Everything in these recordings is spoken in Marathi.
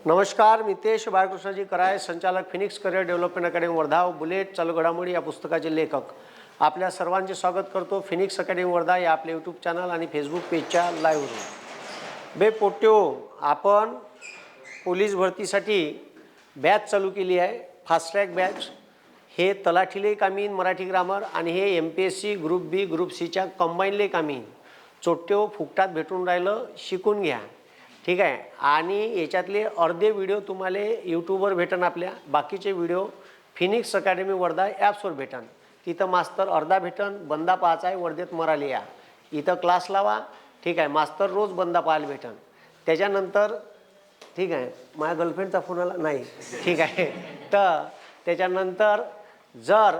नमस्कार, मितेश बाळकृष्णजी कराय, संचालक Phoenix career development academy Wardha, bullet चालू घडामोडी या पुस्तकाचे लेखक. आपल्या सर्वांचे स्वागत करतो फिनिक्स अकॅडमी वर्धा या आपल्या यूट्यूब चॅनल आणि फेसबुक पेजच्या लाईव्हवरून. बे पोट्यो, आपण पोलीस भरतीसाठी बॅच चालू केली आहे, फास्ट ट्रॅक बॅच. हे तलाठीले कामीन मराठी ग्रामर आणि हे MPSC ग्रुप बी ग्रुप सीच्या कंबाईनले कामीन. चोट्यो फुकटात भेटून राहिलं, शिकून घ्या. ठीक आहे. आणि याच्यातले अर्धे व्हिडिओ तुम्हाला यूट्यूबवर भेटन, आपल्या बाकीचे व्हिडिओ फिनिक्स अकॅडमी वर्धा ॲप्सवर भेटन. तिथं मास्तर अर्धा भेटन, बंदा पाहायचा आहे वर्धेत मराली या. इथं क्लास लावा. ठीक आहे. मास्तर रोज बंदा पाहायला भेटन. त्याच्यानंतर ठीक आहे, माझ्या गर्लफ्रेंडचा फोन आला नाही. ठीक आहे. तर त्याच्यानंतर जर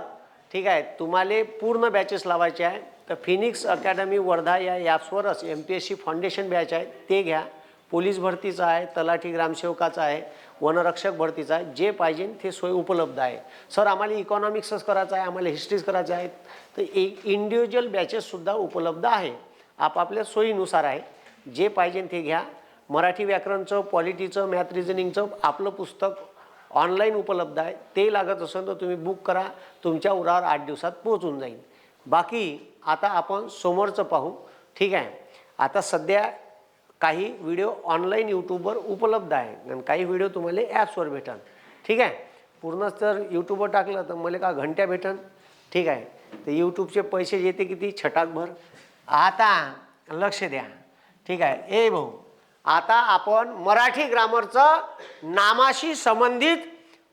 ठीक आहे तुम्हाला पूर्ण बॅचेस लावायचे आहे तर फिनिक्स अकॅडमी वर्धा या ॲप्सवरच MPSC फाउंडेशन बॅच आहे, ते घ्या. पोलीस भरतीचा आहे, तलाठी ग्रामसेवकाचा आहे, वनरक्षक भरतीचा आहे, जे पाहिजे ते सोय उपलब्ध आहे. सर आम्हाला इकॉनॉमिक्सच करायचं आहे, आम्हाला हिस्ट्रीज करायचं आहे, तर एक इंडिव्हिज्युअल बॅचेससुद्धा उपलब्ध आहे. आपापल्या सोयीनुसार आहे. जे पाहिजे ते घ्या. मराठी व्याकरणचं, पॉलिटीचं, मॅथ रिझनिंगचं आपलं पुस्तक ऑनलाईन उपलब्ध आहे. ते लागत असेल तर तुम्ही बुक करा, तुमच्या उरावर 8 दिवसात पोहोचून जाईल. बाकी आता आपण समोरचं पाहू. ठीक आहे. आता सध्या काही व्हिडिओ ऑनलाईन यूट्यूबवर उपलब्ध आहे आणि काही व्हिडिओ तुम्हाला ॲप्सवर भेटन. ठीक आहे. पूर्णच जर यूट्यूबवर टाकलं तर मला का घंट्या भेटन. ठीक आहे. तर यूट्यूबचे पैसे येते किती, छटाकभर. आता लक्ष द्या. ठीक आहे. ए भाऊ, आता आपण मराठी ग्रामरचं नामाशी संबंधित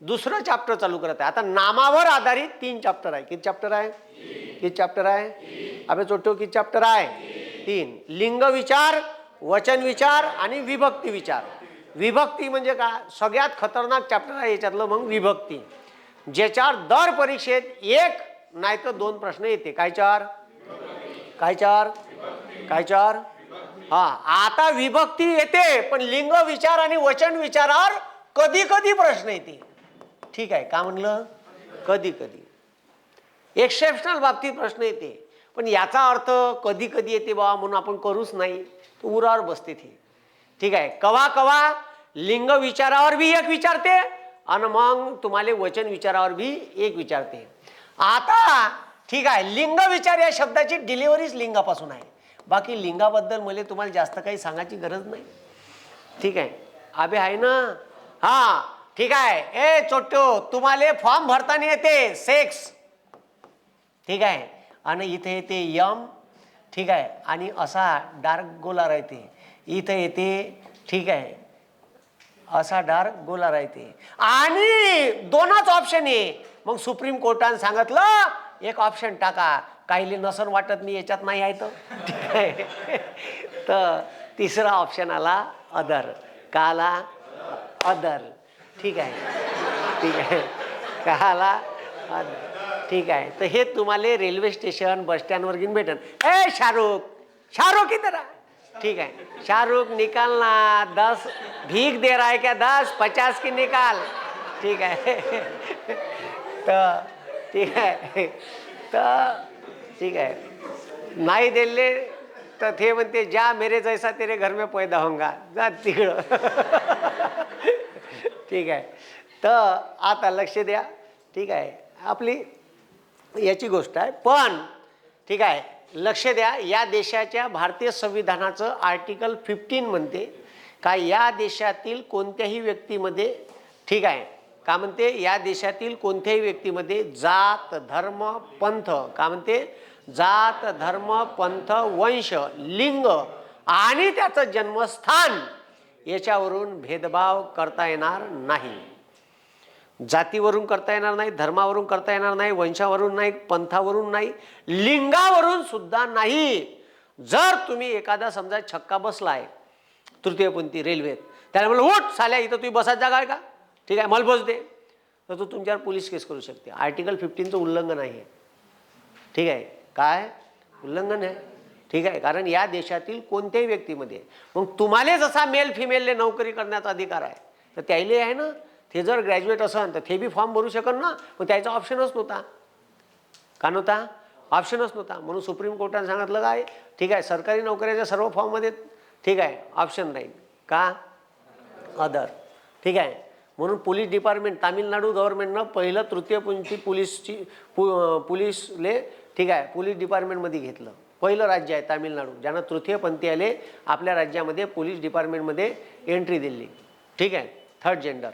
दुसरं चॅप्टर चालू करत आहे. आता नामावर आधारित 3 चॅप्टर आहे. किती चॅप्टर आहे? किती चॅप्टर आहे? अबे चोट्यो, किती चॅप्टर आहे? 3. लिंग विचार, वचन विचार आणि विभक्ती विचार. विभक्ती म्हणजे काय? सगळ्यात खतरनाक चॅप्टर आहे याच्यातलं. मग विभक्ती, ज्याच्यावर दर परीक्षेत 1 नाही तर 2 प्रश्न येते. काय चार? काय चार? काय चार? हा. आता विभक्ती येते, पण लिंग विचार आणि वचन विचारावर कधी कधी प्रश्न येते. ठीक आहे. का म्हणलं? कधी कधी, एक्सेप्शनल बाबतीत प्रश्न येते. पण याचा अर्थ कधी कधी येते बा म्हणून आपण करूच नाही, उरावर बसते ती. ठीक आहे. कवा कवा लिंग विचारावर बी 1 विचारते आणि मग तुम्हाला वचन विचारावर बी 1 विचारते. आता ठीक आहे, लिंग विचार या शब्दाची डिलिव्हरीच लिंगापासून आहे. बाकी लिंगाबद्दल मला तुम्हाला जास्त काही सांगायची गरज नाही. ठीक आहे. अबे आहे ना. हा. ठीक आहे. ए चोट्यो, तुम्हाला फॉर्म भरताना येते सेक्स. ठीक आहे. आणि इथे येते यम. ठीक आहे. आणि असा डार्क गोला राहते. इथं येते. ठीक आहे. असा डार्क गोला राहते आणि 2च ऑप्शन आहे. मग सुप्रीम कोर्टाने सांगितलं 1 ऑप्शन टाका. काहीले नसन वाटत नाही याच्यात नाही आहे तर. ठीक आहे. तर 3रा ऑप्शन आला अदर. का आला? अदर. ठीक आहे. ठीक आहे. का आला? अदर. ठीक आहे. तर हे तुम्हाला रेल्वे स्टेशन, बस स्टँडवर घेऊन भेटन. ए शाहरुख, शाहरुख इधर आ. ठीक है. शाहरुख निकालना, 10 भीख दे रहा है क्या? 10 50 की निकाल. ठीक है. तर ठीक आहे. तर ठीक आहे. नाही दिले तर ते म्हणते जा मेरे जैसा तेरे घर में पैदा होऊंगा. जा तिकडं. ठीक आहे. तर आता लक्ष द्या. ठीक आहे. आपली याची गोष्ट आहे, पण ठीक आहे लक्ष द्या. या देशाच्या भारतीय संविधानाचं आर्टिकल 15 म्हणते का या देशातील कोणत्याही व्यक्तीमध्ये, ठीक आहे, का म्हणते, या देशातील कोणत्याही व्यक्तीमध्ये जात, धर्म, पंथ, का म्हणते, जात, धर्म, पंथ, वंश, लिंग आणि त्याचं जन्मस्थान याच्यावरून भेदभाव करता येणार नाही. जातीवरून करता येणार नाही, धर्मावरून करता येणार नाही, वंशावरून नाही, पंथावरून नाही, लिंगावरून सुद्धा नाही. जर तुम्ही एखादा समजा छक्का बसलाय तृतीयपंथी रेल्वेत, त्याला म्हणलं उठ साल्या, इथं तुम्ही बसायची जागा आहे का? ठीक आहे, मला बस दे, तर तो तुमच्यावर पोलीस केस करू शकते. आर्टिकल 15चं उल्लंघन आहे. ठीक आहे. काय उल्लंघन आहे? ठीक आहे. कारण या देशातील कोणत्याही व्यक्तीमध्ये, मग तुम्हाला जसा मेल फिमेलने नोकरी करण्याचा अधिकार आहे तर त्याला आहे ना. ते जर ग्रॅज्युएट असेल तर ते बी फॉर्म भरू शकन ना. पण त्याचा ऑप्शनच नव्हता. का नव्हता? ऑप्शनच नव्हता. म्हणून सुप्रीम कोर्टाने सांगितलं काय, ठीक आहे, सरकारी नोकऱ्याच्या सर्व फॉर्ममध्ये ठीक आहे ऑप्शन राहील. का? अदर. ठीक आहे. म्हणून पोलीस डिपार्टमेंट तामिळनाडू गव्हर्नमेंटनं पहिलं तृतीयपंथी पोलीसले ठीक आहे पोलीस डिपार्टमेंटमध्ये घेतलं. पहिलं राज्य आहे तामिळनाडू ज्यानं तृतीयपंथीयाले आपल्या राज्यामध्ये पोलीस डिपार्टमेंटमध्ये एंट्री दिली. ठीक आहे. Third gender.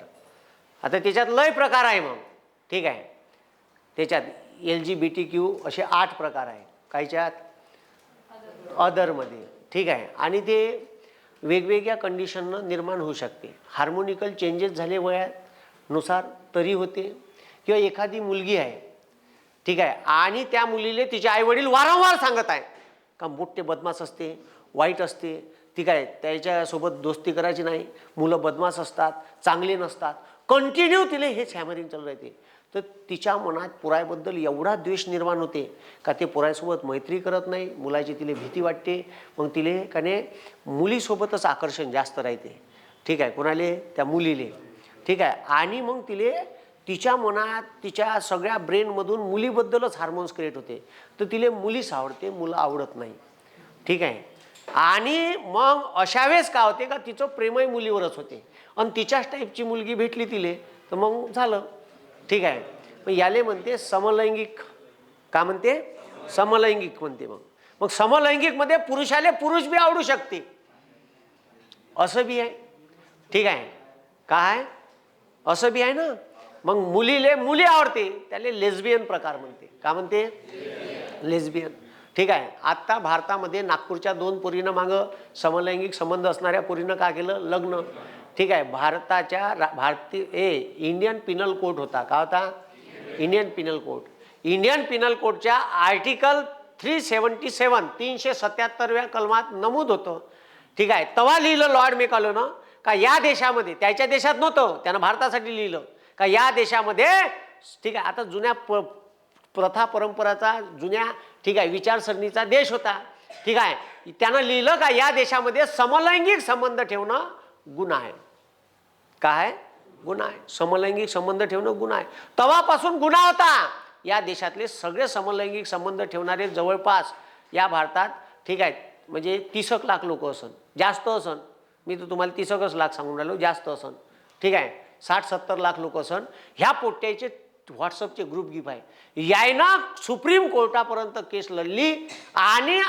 आता त्याच्यात लय प्रकार आहे मग. ठीक आहे. त्याच्यात LGBTQ असे 8 प्रकार आहे. कायच्यात अदरमध्ये. ठीक आहे. आणि ते वेगवेगळ्या कंडिशननं निर्माण होऊ शकते. हार्मोनिकल चेंजेस झाले वयानुसार तरी होते, किंवा एखादी मुलगी आहे ठीक आहे आणि त्या मुलीले तिचे आईवडील वारंवार सांगत आहे का मोठे बदमाश असते, वाईट असते, ठीक आहे त्याच्यासोबत दोस्ती करायची नाही, मुलं बदमाश असतात, चांगले नसतात, कंटिन्यू तिले हेच हॅमरिंग चालू राहते. तर तिच्या मनात पोरायबद्दल एवढा द्वेष निर्माण होते का ते पोरायसोबत मैत्री करत नाही, मुलाची तिले भीती वाटते. मग तिले काने मुलीसोबतच आकर्षण जास्त राहते. ठीक आहे. कोणाले? त्या मुलीले. ठीक आहे. आणि मग तिले तिच्या मनात तिच्या सगळ्या ब्रेनमधून मुलीबद्दलच हार्मोन्स क्रिएट होते. तर तिले मुलीच आवडते, मुलं आवडत नाही. ठीक आहे. आणि मग अशा वेळेस काय होते का तिचं प्रेमही मुलीवरच होते आणि तिच्याच टाईपची मुलगी भेटली तिले तर मग झालं. ठीक आहे. मग याले म्हणते समलैंगिक. का म्हणते? समलैंगिक म्हणते. मग समलैंगिकमध्ये पुरुषाले पुरुष बी आवडू शकते असं बी आहे. ठीक आहे. काय असं बी आहे ना. मग मुलीले मुली आवडते त्याले लेस्बियन प्रकार म्हणते. का म्हणते? लेस्बियन. ठीक आहे. आत्ता भारतामध्ये नागपूरच्या 2 पोरीनं मागं समलैंगिक संबंध असणाऱ्या पोरीनं काय केलं? लग्न. ठीक आहे. भारतीय इंडियन पिनल कोड होता. का होता? Indian Pinal code. Indian Pinal कोडच्या आर्टिकल 377 377व्या कलमात नमूद होतं. ठीक आहे. तेव्हा लिहिलं लॉर्ड मेकॉलेनं का या देशामध्ये, त्याच्या देशात नव्हतं, त्यानं भारतासाठी लिहिलं का या देशामध्ये ठीक आहे आता जुन्या प्रथा परंपराचा जुन्या ठीक आहे विचारसरणीचा देश होता. ठीक आहे. त्यानं लिहिलं का या देशामध्ये समलैंगिक संबंध ठेवणं गुन्हा आहे. काय? गुन्हा आहे. समलैंगिक संबंध ठेवणं गुन्हा आहे. तेव्हापासून गुन्हा होता. या देशातले सगळे समलैंगिक संबंध ठेवणारे जवळपास या भारतात ठीक आहे म्हणजे 30 लाख लोक असन, जास्त असन. मी तर तुम्हाला 30 लाख सांगून राहिलो, जास्त असन. ठीक आहे. 60-70 लाख लोक असन. ह्या पोट्ट्याचे व्हॉट्सअपचे ग्रुप गिफ आहे. यायनं सुप्रीम कोर्टापर्यंत केस लढली आणि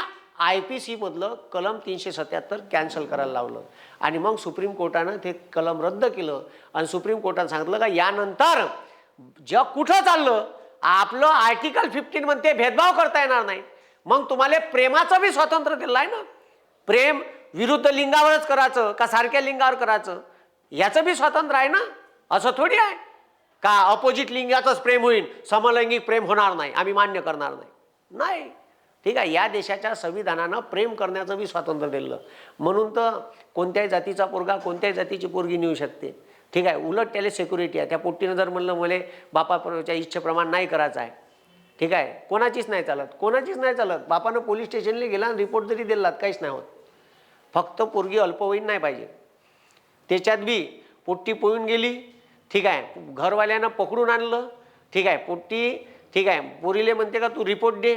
IPC मधलं कलम 377 कॅन्सल करायला लावलं आणि मग सुप्रीम कोर्टानं ते कलम रद्द केलं आणि सुप्रीम कोर्टानं सांगितलं का यानंतर जग कुठं चाललं, आपलं आर्टिकल 15 म्हणते भेदभाव करता येणार नाही. मग तुम्हाला प्रेमाचं बी स्वातंत्र्य दिलं आहे ना. प्रेम विरुद्ध लिंगावरच करायचं का सारख्या लिंगावर करायचं याचं बी स्वातंत्र्य आहे ना. असं थोडी आहे का अपोजिट लिंगाचंच प्रेम होईल, समलैंगिक प्रेम होणार नाही, आम्ही मान्य करणार नाही. नाही. ठीक आहे. या देशाच्या संविधानानं प्रेम करण्याचं बी स्वातंत्र्य दिलं. म्हणून तर कोणत्याही जातीचा पोरगा कोणत्याही जातीची पोरगी नेऊ शकते. ठीक आहे. उलट त्याला सिक्युरिटी आहे. त्या पोट्टीनं जर म्हणलं मला बापाच्या इच्छेप्रमाणे नाही करायचं आहे ठीक आहे कोणाचीच नाही चालत, कोणाचीच नाही चालत. बापानं पोलीस स्टेशनला गेला आणि रिपोर्ट जरी दिलात काहीच नाही होत. फक्त पोरगी अल्पवयीन नाही पाहिजे. त्याच्यात बी पोट्टी पळून गेली ठीक आहे घरवाल्यानं पकडून आणलं ठीक आहे पोट्टी ठीक आहे पोरीले म्हणते का तू रिपोर्ट दे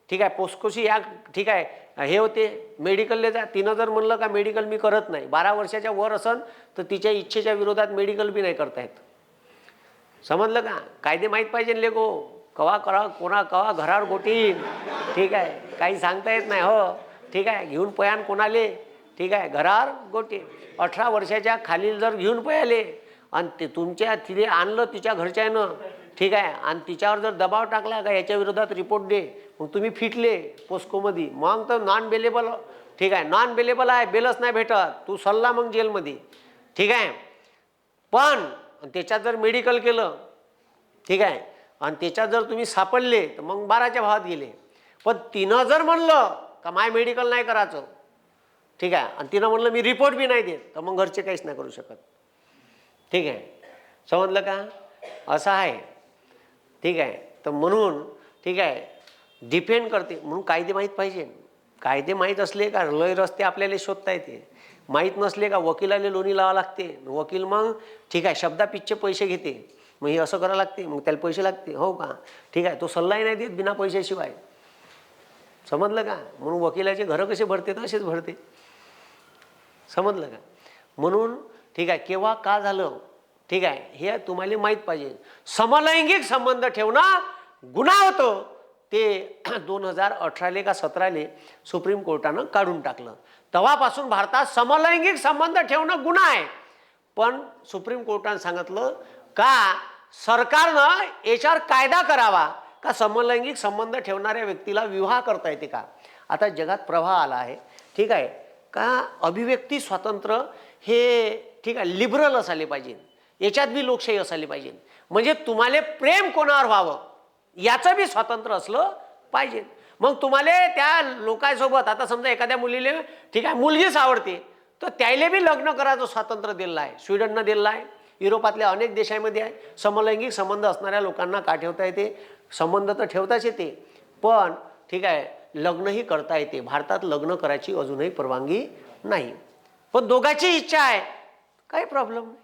ठीक आहे पोस्कोशी या ठीक आहे हे होते मेडिकलला जा. तिनं जर म्हणलं का मेडिकल मी करत नाही, 12 वर्षाच्या वर असन तर तिच्या इच्छेच्या विरोधात मेडिकल बी नाही करता येत. समजलं का? कायदे माहीत पाहिजे लेको. कवा करा कोणा कवा घरावर गोटी ठीक आहे काही सांगता येत नाही. हो ठीक आहे. घेऊन पयान कोणाले ठीक आहे घरावर गोटी. 18 वर्षाच्या खालील जर घेऊन पयाले आणि ते तुमच्या तिथे आणलं तिच्या घरच्यानं ठीक आहे आणि तिच्यावर जर दबाव टाकला का याच्या विरोधात रिपोर्ट दे, मग तुम्ही फिटले पोस्कोमध्ये, मग तर नॉन बेलेबल ठीक आहे नॉन बेलेबल आहे, बेलच नाही भेटत, तू सल्ला मग जेलमध्ये. ठीक आहे. पण त्याच्यात जर मेडिकल केलं ठीक आहे आणि त्याच्यात जर तुम्ही सापडले तर मग 12च्या भावात गेले. पण तिनं जर म्हणलं का माय मेडिकल नाही करायचं ठीक आहे आणि तिनं म्हणलं मी रिपोर्ट बी नाही देत तर मग घरचे काहीच नाही करू शकत. ठीक आहे. समजलं का? असं आहे. ठीक आहे. तर म्हणून ठीक आहे डिपेंड करते. म्हणून कायदे माहीत पाहिजे. कायदे माहीत असले का लय रस्ते आपल्याला शोधता येते. माहीत नसले का वकिलाला लोणी लावावं लागते. वकील मग ठीक आहे शब्दापिच्छे पैसे घेते. मग हे असं करावं लागते, मग त्याला पैसे लागते. हो का? ठीक आहे. तो सल्लाही नाही देत बिना पैशाशिवाय. समजलं का? म्हणून वकिलाचे घरं कसे भरते तसेच भरते. समजलं का? म्हणून ठीक आहे केव्हा का झालं ठीक आहे, हे तुम्हाला माहीत पाहिजे. समलैंगिक संबंध ठेवणं गुन्हा होतो ते 2018 का 17 सुप्रीम कोर्टानं काढून टाकलं. तेव्हापासून भारतात समलैंगिक संबंध ठेवणं गुन्हा आहे. पण सुप्रीम कोर्टानं सांगितलं का सरकारनं याच्यावर कायदा करावा का समलैंगिक संबंध ठेवणाऱ्या व्यक्तीला विवाह करता येते का. आता जगात प्रवाह आला आहे, ठीक आहे, का अभिव्यक्ती स्वातंत्र्य हे ठीक आहे लिबरल असायला पाहिजे, याच्यात बी लोकशाही असायला पाहिजे. म्हणजे तुम्हाला प्रेम कोणावर व्हावं याचं बी स्वातंत्र्य असलं पाहिजे. मग तुम्हाला त्या लोकांसोबत आता समजा एखाद्या मुलीला ठीक आहे मुलगीच आवडते तर त्याला बी लग्न करायचं स्वातंत्र्य दिलं आहे. स्वीडननं दिलं आहे, युरोपातल्या अनेक देशांमध्ये आहे. समलैंगिक संबंध असणाऱ्या लोकांना का ठेवता येते, संबंध तर ठेवताच येते पण ठीक आहे लग्नही करता येते. भारतात लग्न करायची अजूनही परवानगी नाही, पण दोघांची इच्छा आहे, काही प्रॉब्लेम नाही.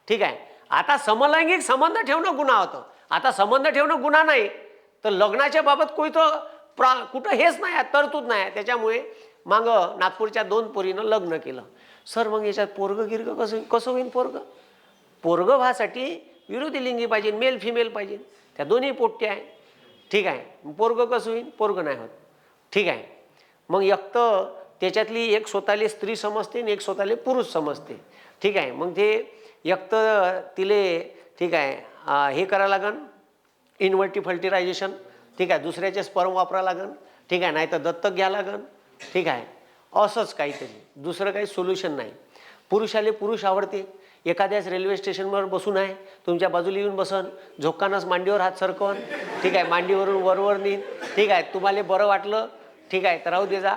ठीक आहे, आता समलैंगिक संबंध ठेवणं गुन्हा होतं. आता संबंध ठेवणं गुन्हा नाही तर लग्नाच्या बाबत कोई तो कुठं हेच नाही आहे, तरतूद नाही आहे. त्याच्यामुळे मागं नागपूरच्या 2 पोरीनं लग्न केलं. सर मग याच्यात पोरगं गिरगं कसं होईल. पोरगं व्हासाठी विरोधी लिंगी पाहिजे, मेल फिमेल पाहिजे, त्या दोन्ही पोट्टे आहे. ठीक आहे, पोरगं कसं होईल, पोरगं नाही होत. ठीक आहे, मग एक तर त्याच्यातली एक स्वतःला स्त्री समजते आणि एक स्वतःला पुरुष समजते. ठीक आहे, मग ते एक तर तिले ठीक आहे हे करायला लागन इन्व्हर्टी फर्टिलायझेशन. ठीक आहे, दुसऱ्याचे स्पर्म वापरा लागन. ठीक आहे, नाही तर दत्तक घ्या लागन. ठीक आहे, असंच काहीतरी, दुसरं काही सोल्युशन नाही. पुरुषाले पुरुष आवडते, एखाद्याच रेल्वे स्टेशनवर बसून आहे तुमच्या बाजूला येऊन बसन, झोक्कानंच मांडीवर हात सरकवून ठीक आहे मांडीवरून वरवर नेईन. ठीक आहे, तुम्हाला बरं वाटलं ठीक आहे तर राहू दे जा.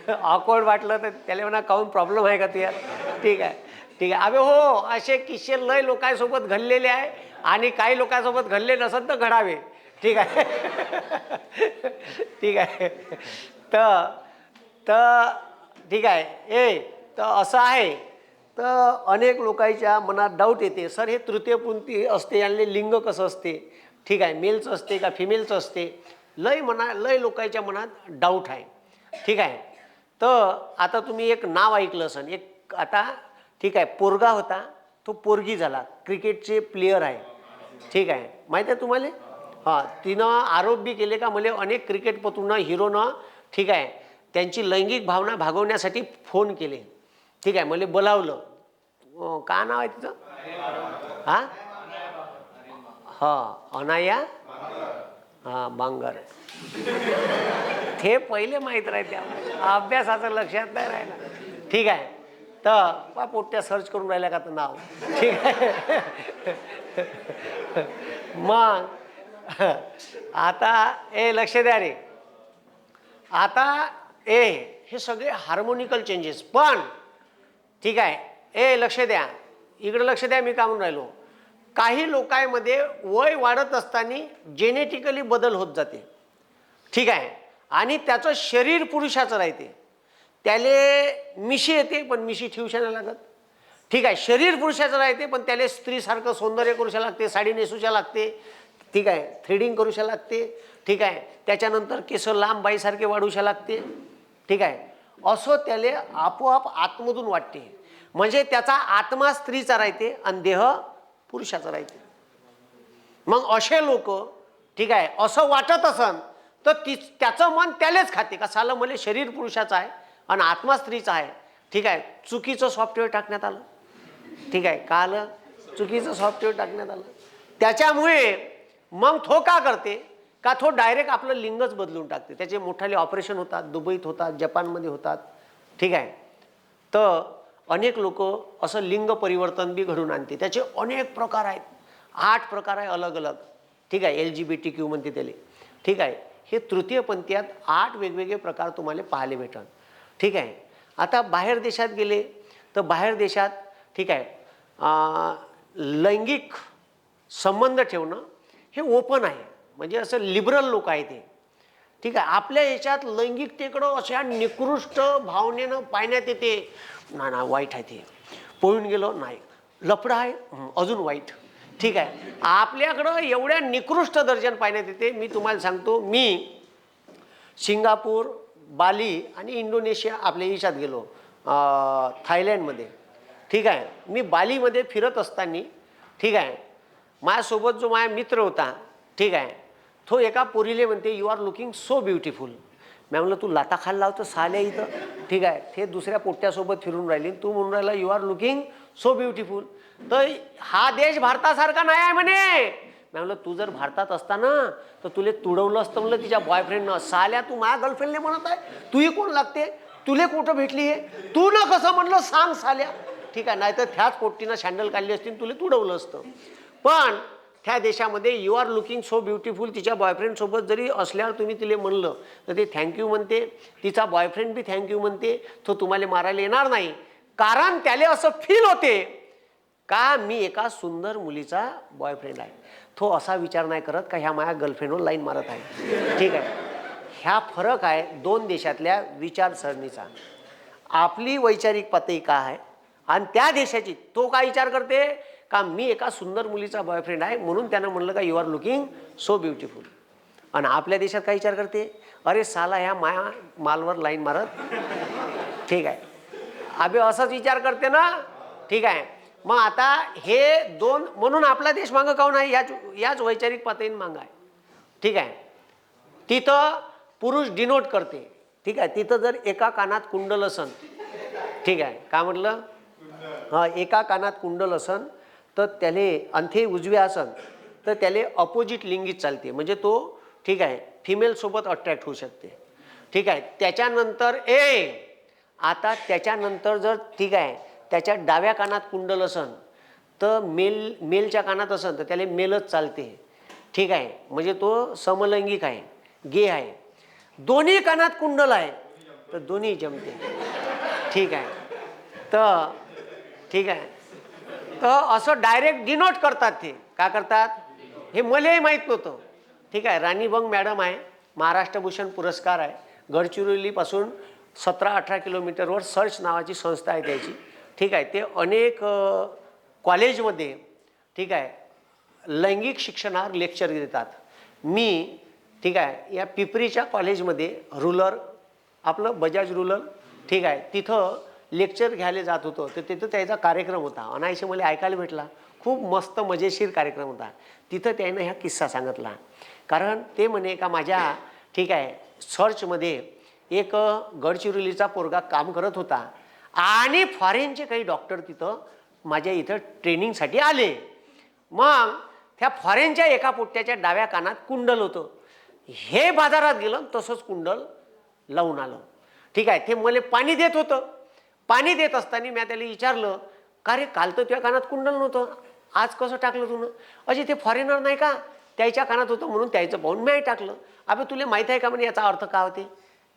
ऑकवर्ड वाटलं तर त्याला म्हणा काहून प्रॉब्लेम आहे का तुझ्या. ठीक आहे ठीक आहे, अबे हो असे किस्से लय लोकांसोबत घडलेले आहे आणि काही लोकांसोबत घडले नसत तर घडावे. ठीक आहे. ठीक आहे, तर ठीक आहे तर असं आहे. तर अनेक लोकांच्या मनात डाऊट येते, सर हे तृतीयपंथी असते यांनी लिंग कसं असते. ठीक आहे, मेलचं असते का फिमेलचं असते, लय लोकांच्या मनात डाऊट आहे. ठीक आहे, तर आता तुम्ही एक नाव ऐकलं असेल, एक आता ठीक आहे पोरगा होता तो पोरगी झाला, क्रिकेटचे प्लेयर आहे. ठीक आहे, माहीत आहे तुम्हाला. हां, तिनं आरोप बी केले का मला अनेक क्रिकेटपटूंना हिरोनं ठीक आहे त्यांची लैंगिक भावना भागवण्यासाठी फोन केले. ठीक आहे, मला बोलावलं. का नाव आहे तिचं. हां हां अनाया हां बांगर. ते पहिले माहीत राहते, अभ्यासाचं लक्षात नाही राहिलं. ठीक आहे, तर पोट्ट्या सर्च करून राहिल्या का तर नाव. ठीक आहे. मग आता लक्ष द्या रे. आता हे सगळे हार्मोनिकल चेंजेस पण ठीक आहे लक्ष द्या, इकडं लक्ष द्या, मी काय म्हणून राहिलो. काही लोकांमध्ये वय वाढत असताना जेनेटिकली बदल होत जाते. ठीक आहे, आणि त्याचं शरीर पुरुषाचं राहते, त्याले मिशी येते पण मिशी ठेवूशा नाही लागत. ठीक आहे, शरीर पुरुषाचं राहते पण त्याला स्त्रीसारखं सौंदर्य करूशा लागते, साडी नेसूशा लागते. ठीक आहे, थ्रेडिंग करूशा लागते. ठीक आहे, त्याच्यानंतर केस लांब बाईसारखे वाढूशा लागते. ठीक आहे, असं त्याले आपोआप आतमधून वाटते. म्हणजे त्याचा आत्मा स्त्रीचा राहते आणि देह पुरुषाचा राहते. मग असे लोक ठीक आहे असं वाटत असन तर त्याचं मन त्यालेच खाते का साला मला शरीर पुरुषाचं आहे आणि आत्मा स्त्रीचा आहे. ठीक आहे, चुकीचं सॉफ्टवेअर टाकण्यात आलं. ठीक आहे, का आलं, चुकीचं सॉफ्टवेअर टाकण्यात आलं. त्याच्यामुळे मग तो का करते का तो डायरेक्ट आपलं लिंगच बदलून टाकते. त्याचे मोठाले ऑपरेशन होतात, दुबईत होतात, जपानमध्ये होतात. ठीक आहे, तर अनेक लोक असं लिंग परिवर्तन बी घडून आणते. त्याचे अनेक प्रकार आहेत, 8 प्रकार आहे अलग अलग. ठीक आहे, LGBTQ म्हणते त्याला. ठीक आहे, हे तृतीयपंथीयात 8 वेगवेगळे प्रकार तुम्हाला पाहायला भेटतात. ठीक आहे, आता बाहेर देशात गेले तर बाहेर देशात ठीक आहे लैंगिक संबंध ठेवणं हे ओपन आहे, म्हणजे असं लिबरल लोक आहे ते. ठीक आहे, आपल्या याच्यात लैंगिकतेकडं अशा निकृष्ट भावनेनं पाहण्यात येते. ना वाईट आहे ते, पळून गेलो नाही, लफडं आहे अजून वाईट. ठीक आहे, आपल्याकडं एवढ्या निकृष्ट दर्जानं पाहण्यात येते. मी तुम्हाला सांगतो, मी सिंगापूर, बाली आणि इंडोनेशिया आपल्या याच्यात गेलो, थायलंडमध्ये. ठीक आहे, मी बालीमध्ये फिरत असताना ठीक आहे, माझ्यासोबत जो माझा मित्र होता ठीक आहे, तो एका पोरीले म्हणते you are looking so beautiful. मी म्हणलं तू लाता खायला लावतं साल्या इथं. ठीक आहे, ते दुसऱ्या पोट्ट्यासोबत फिरून राहिली, तू म्हणून राहिला you are looking so beautiful. तर हा देश भारतासारखा नाही आहे म्हणे. मी म्हणलं तू जर भारतात असता ना तर तुले तुडवलं असतं म्हणलं तिच्या बॉयफ्रेंडनं. साल्या तू माझ्या गर्लफ्रेंडने म्हणत आहे, तूही कोण लागते, तुले कुठं भेटली आहे, तू न कसं म्हणलं सांग साल्या. ठीक आहे, नाहीतर त्याच पोट्टीनं सँडल काढली असती तुले तुडवलं असतं. पण त्या देशामध्ये you are looking so beautiful तिच्या बॉयफ्रेंडसोबत जरी असल्यावर तुम्ही तिला म्हणलं तर ते थँक्यू म्हणते, तिचा बॉयफ्रेंड बी थँक्यू म्हणते. तो तुम्हाला मारायला येणार नाही, कारण त्याला असं फील होते का मी एका सुंदर मुलीचा बॉयफ्रेंड आहे. तो असा विचार नाही करत का ह्या माझ्या गर्लफ्रेंडवर लाईन मारत आहे. ठीक आहे, ह्या फरक आहे दोन देशातल्या विचारसरणीचा. आपली वैचारिक पातळी काय आहे आणि त्या देशाची. तो काय विचार करते का मी एका सुंदर मुलीचा बॉयफ्रेंड आहे म्हणून त्यानं म्हणलं का you are looking so beautiful. आणि आपल्या देशात काय विचार करते, अरे साला ह्या माया मालवर लाईन मारत. ठीक आहे, अबे असाच विचार करते ना. ठीक आहे, मग आता हे दोन म्हणून आपला देश मागं काऊन आहे, याच वैचारिक पातळीने मागं आहे. ठीक आहे, तिथं पुरुष डिनोट करते. ठीक आहे, तिथं जर एका कानात कुंडल असन, ठीक आहे काय म्हटलं, हां एका कानात कुंडल असन तर त्याले अंथे उजव्या असन तर त्याले अपोजिट लिंगीत चालते, म्हणजे तो ठीक आहे फिमेलसोबत अट्रॅक्ट होऊ शकते. ठीक आहे, त्याच्यानंतर आता त्याच्यानंतर जर ठीक आहे त्याच्या डाव्या कानात कुंडल असन तर मेलच्या कानात असन तर त्याला मेलच चालते. ठीक आहे, म्हणजे तो समलैंगिक आहे, गे आहे. दोन्ही कानात कुंडल आहे तर दोन्ही जमते. ठीक आहे, तर ठीक आहे, तर असं डायरेक्ट डिनोट करतात. ते काय करतात हे मलाही माहीत नव्हतं. ठीक आहे, राणी बंग मॅडम आहे, महाराष्ट्र भूषण पुरस्कार आहे, गडचिरोलीपासून 17-18 किलोमीटरवर सर्च नावाची संस्था आहे त्याची. ठीक आहे, ते अनेक कॉलेजमध्ये ठीक आहे लैंगिक शिक्षणावर लेक्चर देतात. मी ठीक आहे या पिपरीच्या कॉलेजमध्ये रुलर आपलं बजाज रुलर ठीक आहे तिथं लेक्चर घ्यायला जात होतो. तर तिथं त्याचा कार्यक्रम होता, अनायसे मला ऐकायला भेटला. खूप मस्त मजेशीर कार्यक्रम होता. तिथं त्यानं ह्या किस्सा सांगितला, कारण ते म्हणे का माझ्या ठीक आहे सर्चमध्ये एक गडचिरोलीचा पोरगा काम करत होता आणि फॉरेनचे काही डॉक्टर तिथं माझ्या इथं ट्रेनिंगसाठी आले. मग त्या फॉरेनच्या एका पोट्ट्याच्या डाव्या कानात कुंडल होतं. हे बाजारात गेलं तसंच कुंडल लावून आलं. ठीक आहे, ते मला पाणी देत होतं. पाणी देत असताना मी त्याला विचारलं का रे काल तर तुझ्या कानात कुंडल नव्हतं, आज कसं टाकलं तुनं. अजे ते फॉरेनर नाही का, त्याच्या कानात होतं म्हणून त्याचं पाहून मी टाकलं. अबे तुला माहीत आहे का म्हणे याचा अर्थ काय होते.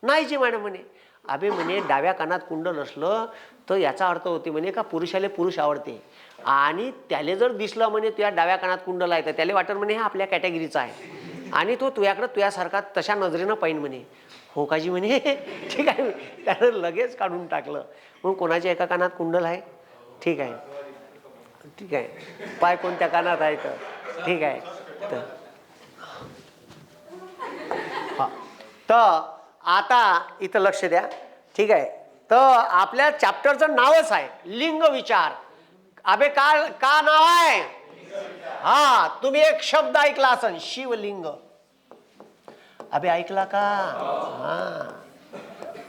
नाही जी मॅडम म्हणे. अबे म्हणे डाव्या कानात कुंडल असलं तर याचा अर्थ होते म्हणे का पुरुषाला पुरुष आवडते, आणि त्याला जर दिसलं म्हणे तुझ्या डाव्या कानात कुंडल आहे तर त्याला वाटत म्हणे हा आपल्या कॅटेगरीचा आहे आणि तो तुझ्याकडं तुझ्यासारखा तशा नजरेनं पाहिन म्हणे. हो काजी म्हणे. ठीक आहे, त्यानं लगेच काढून टाकलं. मग कोणाच्या एका कानात कुंडल आहे. ठीक आहे, ठीक आहे, पाय कोणत्या कानात आहे तर ठीक आहे. तर आता इथं लक्ष द्या. ठीक आहे, तर आपल्या चॅप्टरचं नावच आहे लिंग विचार. अबे का नाव आहे. हा तुम्ही एक शब्द ऐकला असन शिवलिंग. अबे ऐकला का. हा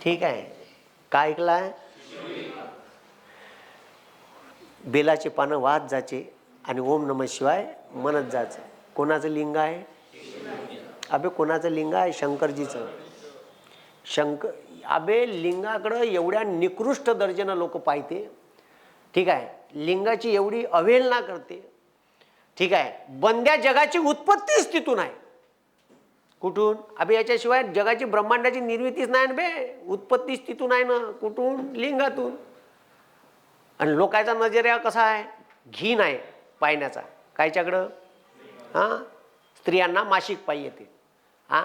ठीक आहे, काय ऐकलाय. बेलाचे पानं वाहत जायचे आणि ओम नमः शिवाय म्हणत जायचं. कोणाचं लिंग आहे. अबे कोणाचं लिंग आहे. शंकरजीचं. अबे लिंगाकडं एवढ्या निकृष्ट दर्जानं लोक पाहते. ठीक आहे, लिंगाची एवढी अवहेलना करते. ठीक आहे, बंद्या जगाची उत्पत्तीच तिथून आहे. कुठून. अबे याच्याशिवाय जगाची ब्रह्मांडाची निर्मितीच नाही ना बे, उत्पत्तीच तिथून आहे ना. कुठून. लिंगातून. आणि लोकांचा नजरिया कसा आहे. घीण आहे पाहण्याचा. कायच्याकडं. हां स्त्रियांना मासिक पाळी येते. हां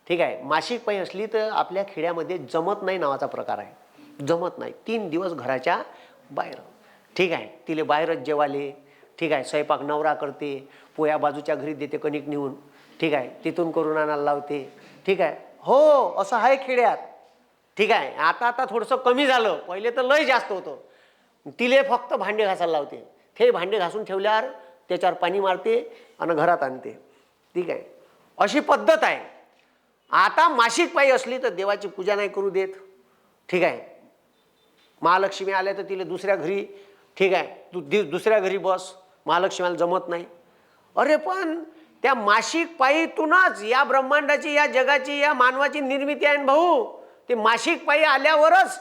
ठीक आहे, मासिक पाळी असली तर आपल्या खेड्यामध्ये जमत नाही नावाचा प्रकार आहे. जमत नाही. 3 दिवस घराच्या बाहेर. ठीक आहे, तिले बाहेरच जेवाले. ठीक आहे, स्वयंपाक नवरा करते, पोया बाजूच्या घरी देते कणिक नेऊन. ठीक आहे, तिथून करून आणायला लावते. ठीक आहे, हो असं आहे खेड्यात. ठीक आहे. आता आता थोडंसं कमी झालं, पहिले तर लय जास्त होतं. तिले फक्त भांडे घासायला लावते, ते भांडे घासून ठेवल्यावर त्याच्यावर पाणी मारते आणि घरात आणते. ठीक आहे, अशी पद्धत आहे. आता मासिक पाळी असली तर देवाची पूजा नाही करू देत. ठीक आहे, महालक्ष्मी आल्या तर तिला दुसऱ्या घरी, ठीक आहे, तू दुसऱ्या घरी बस, महालक्ष्मीला जमत नाही. अरे पण त्या मासिक पाळीतूनच या ब्रह्मांडाची, या जगाची, या मानवाची निर्मिती आहे भाऊ. ते मासिक पाळी आल्यावरच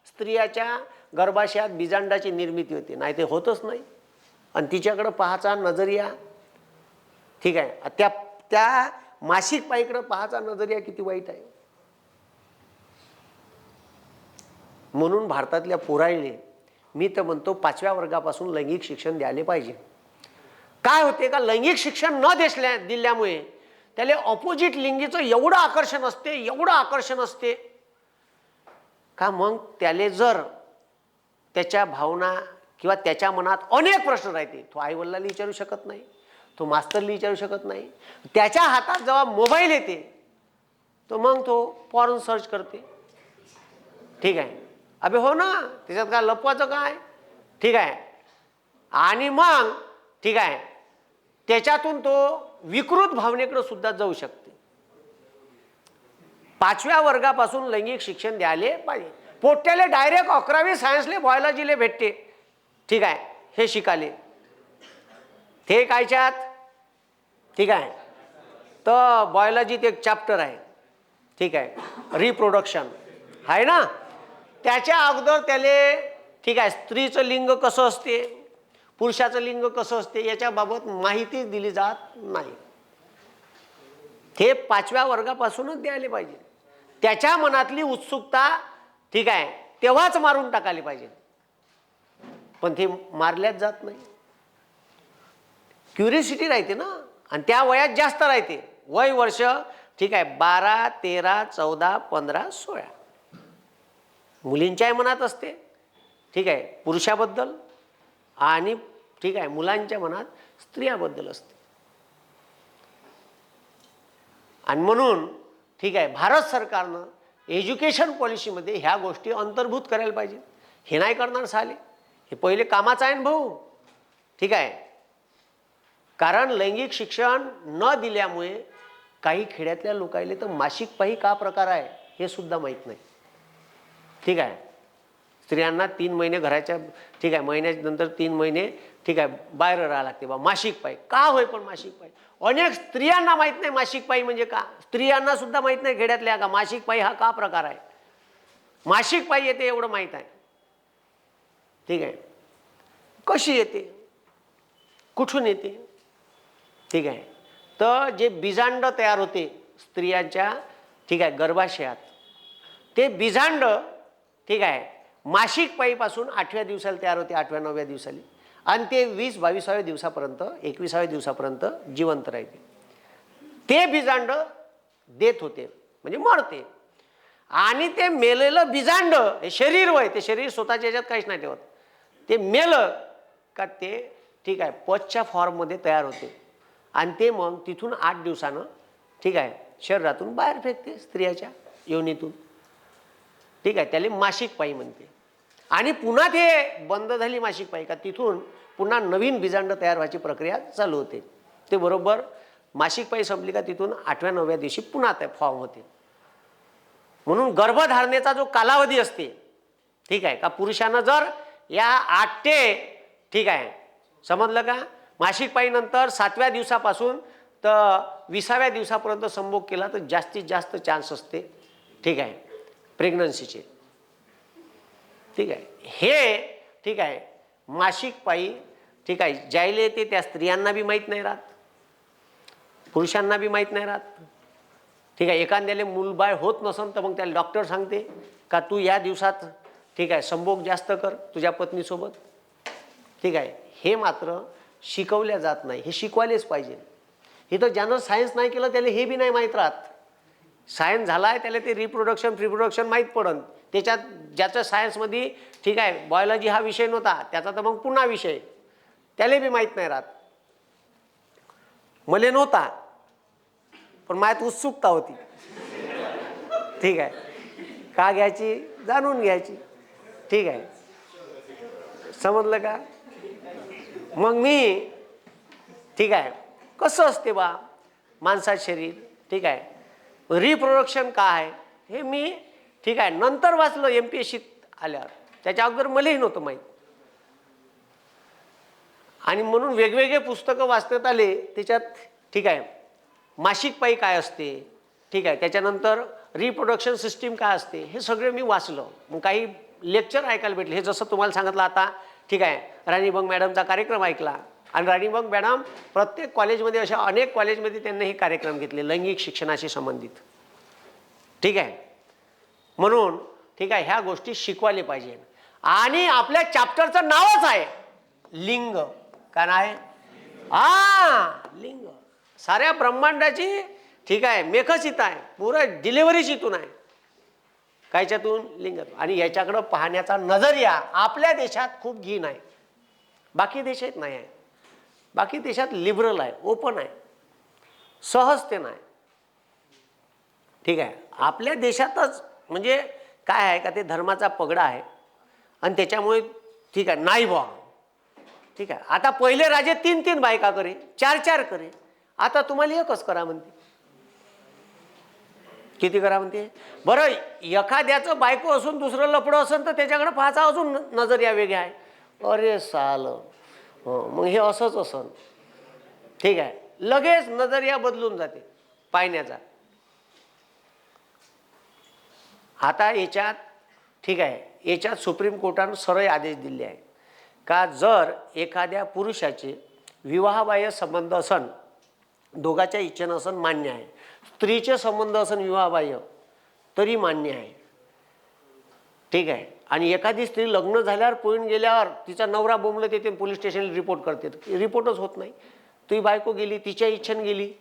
स्त्रियाच्या गर्भाशयात बीजांडाची निर्मिती होते, नाही ते होतच नाही. आणि तिच्याकडं पाहायचा नजरिया, ठीक आहे, त्या मासिक पाळीकडे पाहायचा नजरिया किती वाईट आहे. म्हणून भारतातल्या पोराईले मी तर म्हणतो 5व्या वर्गापासून लैंगिक शिक्षण द्यायला पाहिजे. काय होते का, लैंगिक शिक्षण न दिल्यामुळे त्याला ऑपोजिट लिंगीचं एवढं आकर्षण असते, एवढं आकर्षण असते का, मग त्याले जर त्याच्या भावना किंवा त्याच्या मनात अनेक प्रश्न राहते. तो आईवडिलांना विचारू शकत नाही, तो मास्तरला विचारू शकत नाही. त्याच्या हातात जेव्हा मोबाईल येते तो मग तो पॉर्न सर्च करते. ठीक आहे, अबे हो ना, त्याच्यात काय लपवायचं काय. ठीक आहे, आणि मग ठीक आहे, त्याच्यातून तो विकृत भावनेकडे सुद्धा जाऊ शकते. 5व्या वर्गापासून लैंगिक शिक्षण द्यायला पाहिजे. पोट्याले डायरेक्ट 11वी सायन्सले बायोलॉजीले भेटते. ठीक आहे, हे शिकाले ते कायच्यात. ठीक आहे, तर बायोलॉजीत एक चॅप्टर आहे, ठीक आहे, रिप्रोडक्शन आहे ना. त्याच्या अगोदर त्याले, ठीक आहे, स्त्रीचं लिंग कसं असते, पुरुषाचं लिंग कसं असते याच्याबाबत माहिती दिली जात नाही. हे 5व्या वर्गापासूनच द्यायला पाहिजे. त्याच्या मनातली उत्सुकता, ठीक आहे, तेव्हाच मारून टाकायला पाहिजे. पण ते मारल्याच जात नाही. क्युरियोसिटी राहते ना, आणि त्या वयात जास्त राहते. वय वर्ष, ठीक आहे, 12, 13, 14, 15, 16 मुलींच्याही मनात असते. ठीक आहे, पुरुषाबद्दल, आणि ठीक आहे, मुलांच्या मनात स्त्रियाबद्दल असते. आणि म्हणून ठीक आहे, भारत सरकारनं एज्युकेशन पॉलिसीमध्ये ह्या गोष्टी अंतर्भूत करायला पाहिजे. हे नाही करणार साले, हे पहिले कामाचं आहे ना भाऊ. ठीक आहे, कारण लैंगिक शिक्षण न दिल्यामुळे काही खेड्यातल्या लोकांना तर मासिक पाळी का प्रकार आहे हे सुद्धा माहीत नाही. ठीक आहे, स्त्रियांना 3 महिने घराच्या, ठीक आहे, महिन्यानंतर 3 महिने, ठीक आहे, बाहेर राहावं लागते बा. मासिक पाळी का होय, पण मासिक पाळी अनेक स्त्रियांना माहीत नाही. मासिक पाळी म्हणजे का, स्त्रियांना सुद्धा माहीत नाही खेड्यातल्या का मासिक पाळी हा का प्रकार आहे. मासिक पाळी येते एवढं माहीत आहे. ठीक आहे, कशी येते, कुठून येते. ठीक आहे, तर जे बीजांड तयार होते स्त्रियांच्या, ठीक आहे, गर्भाशयात, ते बीजांड, ठीक आहे, मासिक पाळीपासून 8व्या दिवसाला तयार होते, 8व्या 9व्या दिवसाला, आणि ते 20-22व्या दिवसापर्यंत, 21व्या दिवसापर्यंत जिवंत राहते. ते बीजांड देत होते म्हणजे मरते. आणि ते मेलेलं बीजांड, हे शरीर वय, ते शरीर स्वतःच्या ह्याच्यात काहीच नाही ठेवत. ते मेलं का ते, ठीक आहे, पचच्या फॉर्ममध्ये तयार होते, आणि ते मग तिथून 8 दिवसानं, ठीक आहे, शरीरातून बाहेर फेकते स्त्रियाच्या योनीतून. ठीक आहे, त्याला मासिक पाळी म्हणते. आणि पुन्हा ते बंद झाली मासिक पाळी का तिथून पुन्हा नवीन बीजांड तयार व्हायची प्रक्रिया चालू होते. ते बरोबर मासिक पाळी संपली का तिथून 8व्या 9व्या दिवशी पुन्हा ते फॉर्म होते. म्हणून गर्भधारणेचा जो कालावधी असते, ठीक आहे, का पुरुषांना जर या 8 ते, ठीक आहे, समजलं का, मासिक पाळीनंतर 7व्या दिवसापासून तर 20व्या दिवसापर्यंत संभोग केला तर जास्तीत जास्त चान्स असते, ठीक आहे, प्रेग्नन्सीचे. ठीक आहे, हे, ठीक आहे, मासिक पाळी, ठीक आहे, ज्यायले ते त्या स्त्रियांना बी माहीत नाही राहत, पुरुषांना बी माहीत नाही राहत. ठीक आहे, एखाद्याला मूलबाळ होत नसेल तर मग त्याला डॉक्टर सांगते का तू या दिवसात, ठीक आहे, संभोग जास्त कर तुझ्या पत्नीसोबत. ठीक आहे, हे मात्र शिकवल्या जात नाही, हे शिकवायलाच पाहिजे. हे तर ज्यानं सायन्स नाही केलं त्याला हे बी नाही माहीत राहत. सायन्स झाला आहे त्याला ते रिप्रोडक्शन माहीत पडन. त्याच्यात ज्याचं सायन्समध्ये, ठीक आहे, बायोलॉजी हा विषय नव्हता त्याचा तर मग पुन्हा विषय, त्याला बी माहीत नाही राहत. मले नव्हता पण माझ्यात उत्सुकता होती. ठीक आहे, का घ्यायची जाणून घ्यायची. ठीक आहे, समजलं का? मग मी ठीक आहे कसं असते बा माणसाचं शरीर. ठीक आहे, रिप्रोडक्शन काय आहे हे मी ठीक आहे नंतर वाचलं MPSC आल्यावर. त्याच्या अगोदर मलाही नव्हतं माहीत. आणि म्हणून वेगवेगळे पुस्तकं वाचण्यात आले त्याच्यात. ठीक आहे, मासिक पाळी काय असते, ठीक आहे, त्याच्यानंतर रिप्रोडक्शन सिस्टीम काय असते, हे सगळे मी वाचलं. मग काही लेक्चर ऐकायला भेटले. हे जसं तुम्हाला सांगितलं आता. ठीक आहे, राणी बंग मॅडमचा कार्यक्रम ऐकला. आणि राणी बंग मॅडम प्रत्येक कॉलेजमध्ये, अशा अनेक कॉलेजमध्ये त्यांनी हे कार्यक्रम घेतले लैंगिक शिक्षणाशी संबंधित. ठीक आहे, म्हणून ठीक आहे ह्या गोष्टी शिकवायला पाहिजे. आणि आपल्या चॅप्टरचं नावच आहे लिंग. काय आहे? लिंग. साऱ्या ब्रह्मांडाची ठीक आहे मेखच इथं आहे, पुरं डिलिव्हरीच इथून आहे. कायच्यातून? लिंगातून. आणि याच्याकडं पाहण्याचा नजरिया आपल्या देशात खूप घीण आहे, बाकी देशात नाही आहे. बाकी देशात लिबरल आहे, ओपन आहे, सहजतेनं आहे. ठीक आहे, आपल्या देशातच म्हणजे काय आहे का ते धर्माचा पगडा आहे आणि त्याच्यामुळे ठीक आहे नाही बा. ठीक आहे, आता पहिले राजे 3-3 बायका करे, 4-4 करे. आता तुम्हाला एकच करा म्हणते. किती करा म्हणते? बरं, एखाद्याचं बायको असून दुसरं लफडं असून तर त्याच्याकडे पाहायचा अजून नजरिया वेगळा आहे. अरे साल, मग हे असंच असन. ठीक आहे, लगेच नजरिया बदलून जाते पाहण्याचा. आता याच्यात ठीक आहे, याच्यात सुप्रीम कोर्टानं सरळ आदेश दिले आहे का जर एखाद्या पुरुषाचे विवाहबाह्य संबंध असन, दोघाच्या इच्छेनं असन मान्य आहे. स्त्रीचे संबंध असन विवाहबाह्य तरी मान्य आहे. ठीक आहे, आणि एखादी स्त्री लग्न झाल्यावर पळून गेल्यावर तिचा नवरा बोंबलत येते, पोलीस स्टेशनला रिपोर्ट करते, रिपोर्टच होत नाही. तुझी बायको गेली, तिच्या इच्छेनं गेली.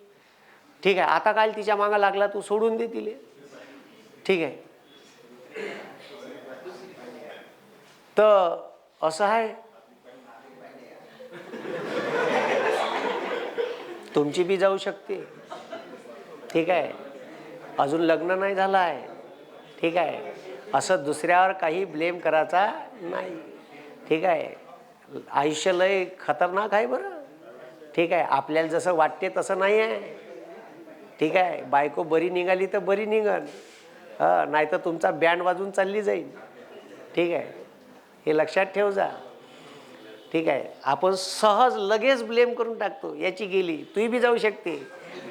ठीक आहे, आता काय तिच्या मागं लागला, तू सोडून दे तिले. ठीक आहे, तर असं आहे. तुमची बी जाऊ शकते. ठीक आहे, अजून लग्न नाही झालं आहे. ठीक आहे, असं दुसऱ्यावर काही ब्लेम करायचा नाही. ठीक आहे, आयुष्य लय खतरनाक आहे बरं. ठीक आहे, आपल्याला जसं वाटते तसं नाही आहे. ठीक आहे, बायको बरी निघाली तर बरी निघन, नाही तर तुमचा बँड वाजून चालली जाईल. ठीक आहे, हे लक्षात ठेव जा. ठीक आहे, आपण सहज लगेच ब्लेम करून टाकतो, याची गेली तू बी जाऊ शकते,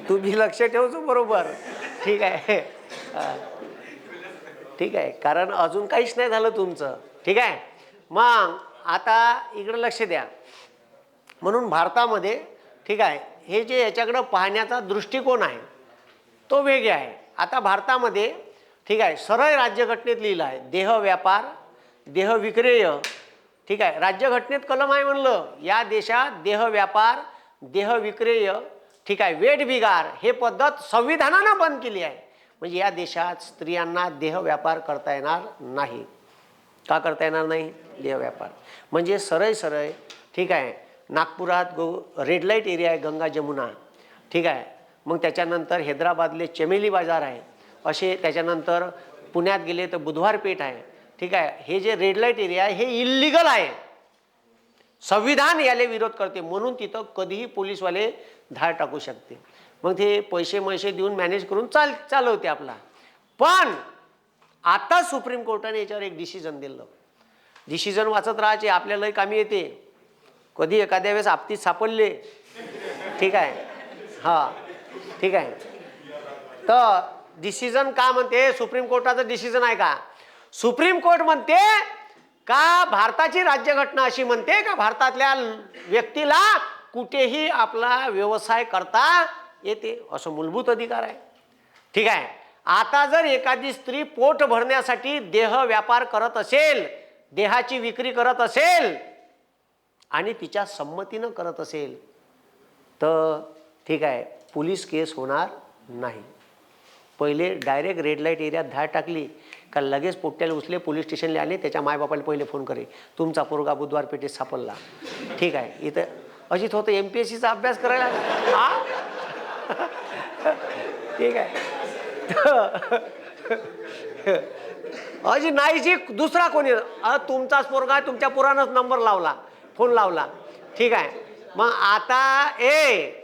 तू बी लक्ष ठेवतो बरोबर. ठीक आहे, ठीक आहे, कारण अजून काहीच नाही झालं तुमचं. ठीक आहे, मग आता इकडं लक्ष द्या. म्हणून भारतामध्ये ठीक आहे हे जे याच्याकडं पाहण्याचा दृष्टिकोन आहे तो वेगळा आहे. आता भारतामध्ये ठीक आहे सरळ राज्यघटनेत लिहिलं आहे देह व्यापार, देह विक्रेय. ठीक आहे, राज्यघटनेत कलम आहे म्हणलं या देशात देह व्यापार, देह विक्रेय ठीक आहे वेठबिगार हे पद्धत संविधानानं बंद केली आहे. म्हणजे या देशात स्त्रियांना देह व्यापार करता येणार नाही. का करता येणार नाही? देह व्यापार म्हणजे सरळ सरळ. ठीक आहे, नागपुरात रेड लाईट एरिया आहे गंगा जमुना. ठीक आहे, मग त्याच्यानंतर हैदराबादले चमेली बाजार आहे असे. त्याच्यानंतर पुण्यात गेले तर बुधवार पेठ आहे. ठीक आहे, हे जे रेड लाईट एरिया आहे हे इल्लीगल आहे. संविधान याला विरोध करते म्हणून तिथं कधीही पोलीसवाले धाड टाकू शकते. मग ते पैसे देऊन मॅनेज करून चालवते आपला. पण आता सुप्रीम कोर्टाने याच्यावर एक डिसिजन दिलं. डिसिजन वाचत राहायचे, आपल्यालाही कामी येते. कधी एखाद्या वेळेस आपतीत सापडले. ठीक आहे, हां ठीक आहे. तर डिसिजन का म्हणते? सुप्रीम कोर्टाचं डिसिजन आहे का? सुप्रीम कोर्ट म्हणते का भारताची राज्यघटना अशी म्हणते का भारतातल्या व्यक्तीला कुठेही आपला व्यवसाय करता येते, असं मूलभूत अधिकार आहे. ठीक आहे, आता जर एखादी स्त्री पोट भरण्यासाठी देह व्यापार करत असेल, देहाची विक्री करत असेल आणि तिच्या संमतीनं करत असेल तर ठीक आहे पोलीस केस होणार नाही. पहिले डायरेक्ट रेड लाईट एरियात धाड टाकली का लगेच पोट्याला उचले पोलीस स्टेशनला आले, त्याच्या मायबापाला पहिले फोन करे तुमचा पोरगा बुधवार पेठेत सापडला. ठीक आहे, इथं अजित होतं MPSCचा अभ्यास करायला. ठीक आहे, अजी नाही जी दुसरा कोणी तुमचाच पोरगा तुमच्या पुराणाच नंबर लावला, फोन लावला, ठीक आहे. मग आता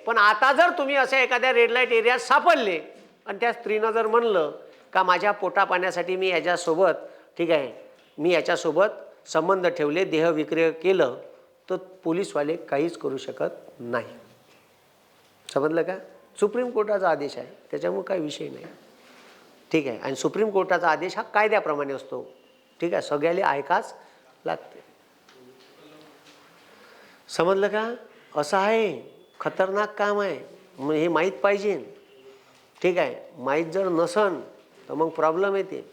पण आता जर तुम्ही असे एखाद्या रेड लाईट एरियात सापडले आणि त्या स्त्रीनं जर म्हणलं का माझ्या पोटा पाण्यासाठी मी याच्यासोबत, ठीक आहे, मी याच्यासोबत संबंध ठेवले, देहविक्रय केलं, तर पोलीसवाले काहीच करू शकत नाही. समजलं का? सुप्रीम कोर्टाचा आदेश आहे, त्याच्यामुळे काही विषय नाही, ठीक आहे. आणि सुप्रीम कोर्टाचा आदेश हा कायद्याप्रमाणे असतो, ठीक आहे, सगळ्याला ऐकाच लागते. समजलं का? असं आहे, खतरनाक काम आहे, मग हे माहीत पाहिजे, ठीक आहे. माहीत जर नसन तर मग प्रॉब्लेम येते.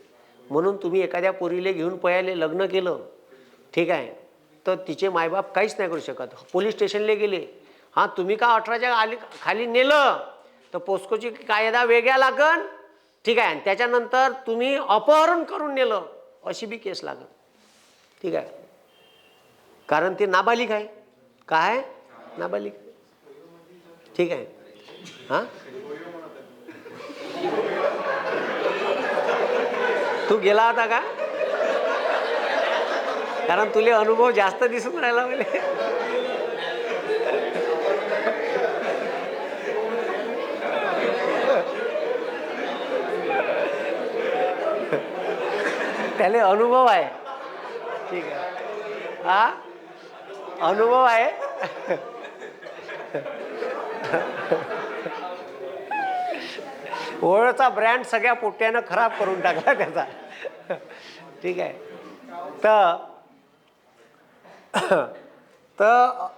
म्हणून तुम्ही एखाद्या पोरीले घेऊन पयाले लग्न केलं, ठीक आहे, तर तिचे मायबाप काहीच नाही करू शकत. पोलीस स्टेशनला गेले, हां तुम्ही का 18च्या खाली नेलं तर पोस्कोची कायदा वेगळा लागन, ठीक आहे. आणि त्याच्यानंतर तुम्ही अपहरण करून नेलं अशी बी केस लागेल, ठीक आहे, कारण ते नाबालिग आहे. काय नाबालिग, ठीक आहे. हां तू गेला होता का? कारण तुले अनुभव जास्त दिसून राहिला मला. त्याले अनुभव आहे, ठीक आहे. हा अनुभव आहे. ओळचा ब्रँड सगळ्या पोट्यानं खराब करून टाकला त्याचा, ठीक आहे. तर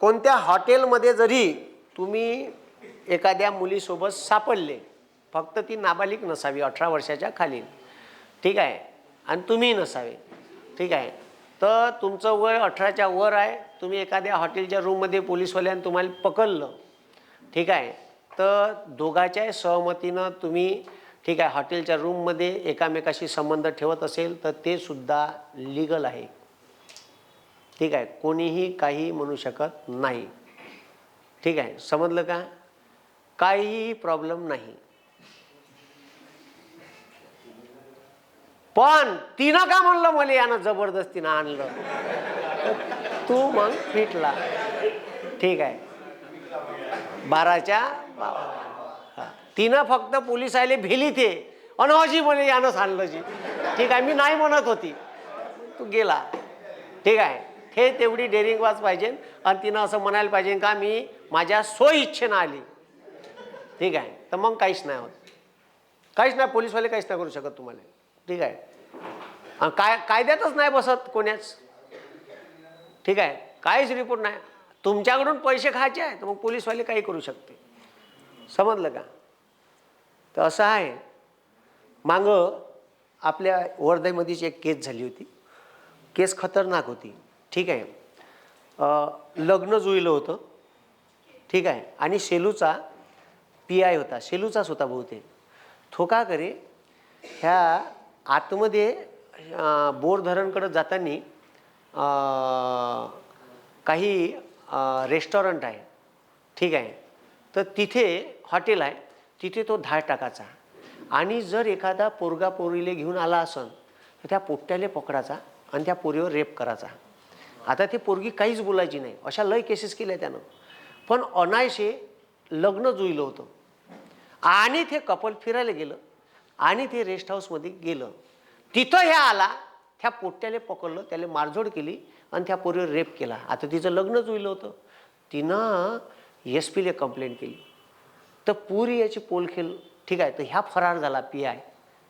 कोणत्या हॉटेलमध्ये जरी तुम्ही एखाद्या मुलीसोबत सापडले, फक्त ती नाबालिक नसावी, 18 वर्षाच्या खाली, ठीक आहे, आणि तुम्ही नसावे, ठीक आहे. तर तुमचं वय 18च्या वर आहे, तुम्ही एखाद्या हॉटेलच्या रूममध्ये पोलीसवाल्यानं तुम्हाला पकडलं, ठीक आहे, तर दोघांच्या सहमतीनं तुम्ही, ठीक आहे, हॉटेलच्या रूममध्ये एकामेकाशी संबंध ठेवत असेल तर ते सुद्धा लीगल आहे, ठीक आहे. कोणीही काही म्हणू शकत नाही, ठीक आहे. समजलं का? काहीही प्रॉब्लेम नाही. पण तिनं का म्हणलं मला यानं जबरदस्तीनं आणलं, तू मग फिटला, ठीक आहे. 12च्या तिनं फक्त पोलीस आले भेली ते अनवाजी मला यानंच आणलं जी, ठीक आहे, मी नाही म्हणत होती, तू गेला, ठीक आहे. हे तेवढी डेअरिंगबाज पाहिजे. आणि तिनं असं म्हणायला पाहिजे का मी माझ्या स्वइच्छेनं आली, ठीक आहे, तर मग काहीच नाही होत, काहीच नाही, पोलीसवाले काहीच नाही करू शकत तुम्हाला, ठीक आहे. आणि कायद्यातच नाही बसत कोण्याच, ठीक आहे, काहीच रिपोर्ट नाही. तुमच्याकडून पैसे खायचे आहे तर मग पोलीसवाले काही करू शकते. समजलं का? तर असं आहे. मागं आपल्या वर्धेमध्येच एक केस झाली होती, केस खतरनाक होती, ठीक आहे. लग्न जुळलं होतं, ठीक आहे, आणि शेलूचा PI होता, शेलूचाच होता बहुतेक. थोका करे ह्या आतमध्ये बोर धरणकडे जाताना काही रेस्टॉरंट आहे, ठीक आहे, तर तिथे हॉटेल आहे, तिथे तो धाड टाकायचा. आणि जर एखादा पोरगा पोरीले घेऊन आला असन तर त्या पोट्ट्याले पकडायचा आणि त्या पोरीवर रेप करायचा. आता ती पोरगी काहीच बोलायची नाही, अशा लय केसेस केल्या त्यानं. पण अनायसे लग्न जुळलं होतं आणि ते कपल फिरायला गेलं आणि ते रेस्ट हाऊसमध्ये गेलं, तिथं ह्या आला, त्या पोट्ट्याले पकडलं, त्याला मारझोड केली आणि त्या पोरीवर रेप केला. आता तिचं लग्न जुळलं होतं, तिनं SP ले कंप्लेंट केली, तर पुरी याची पोलखेल, ठीक आहे. तर ह्या फरार झाला PI,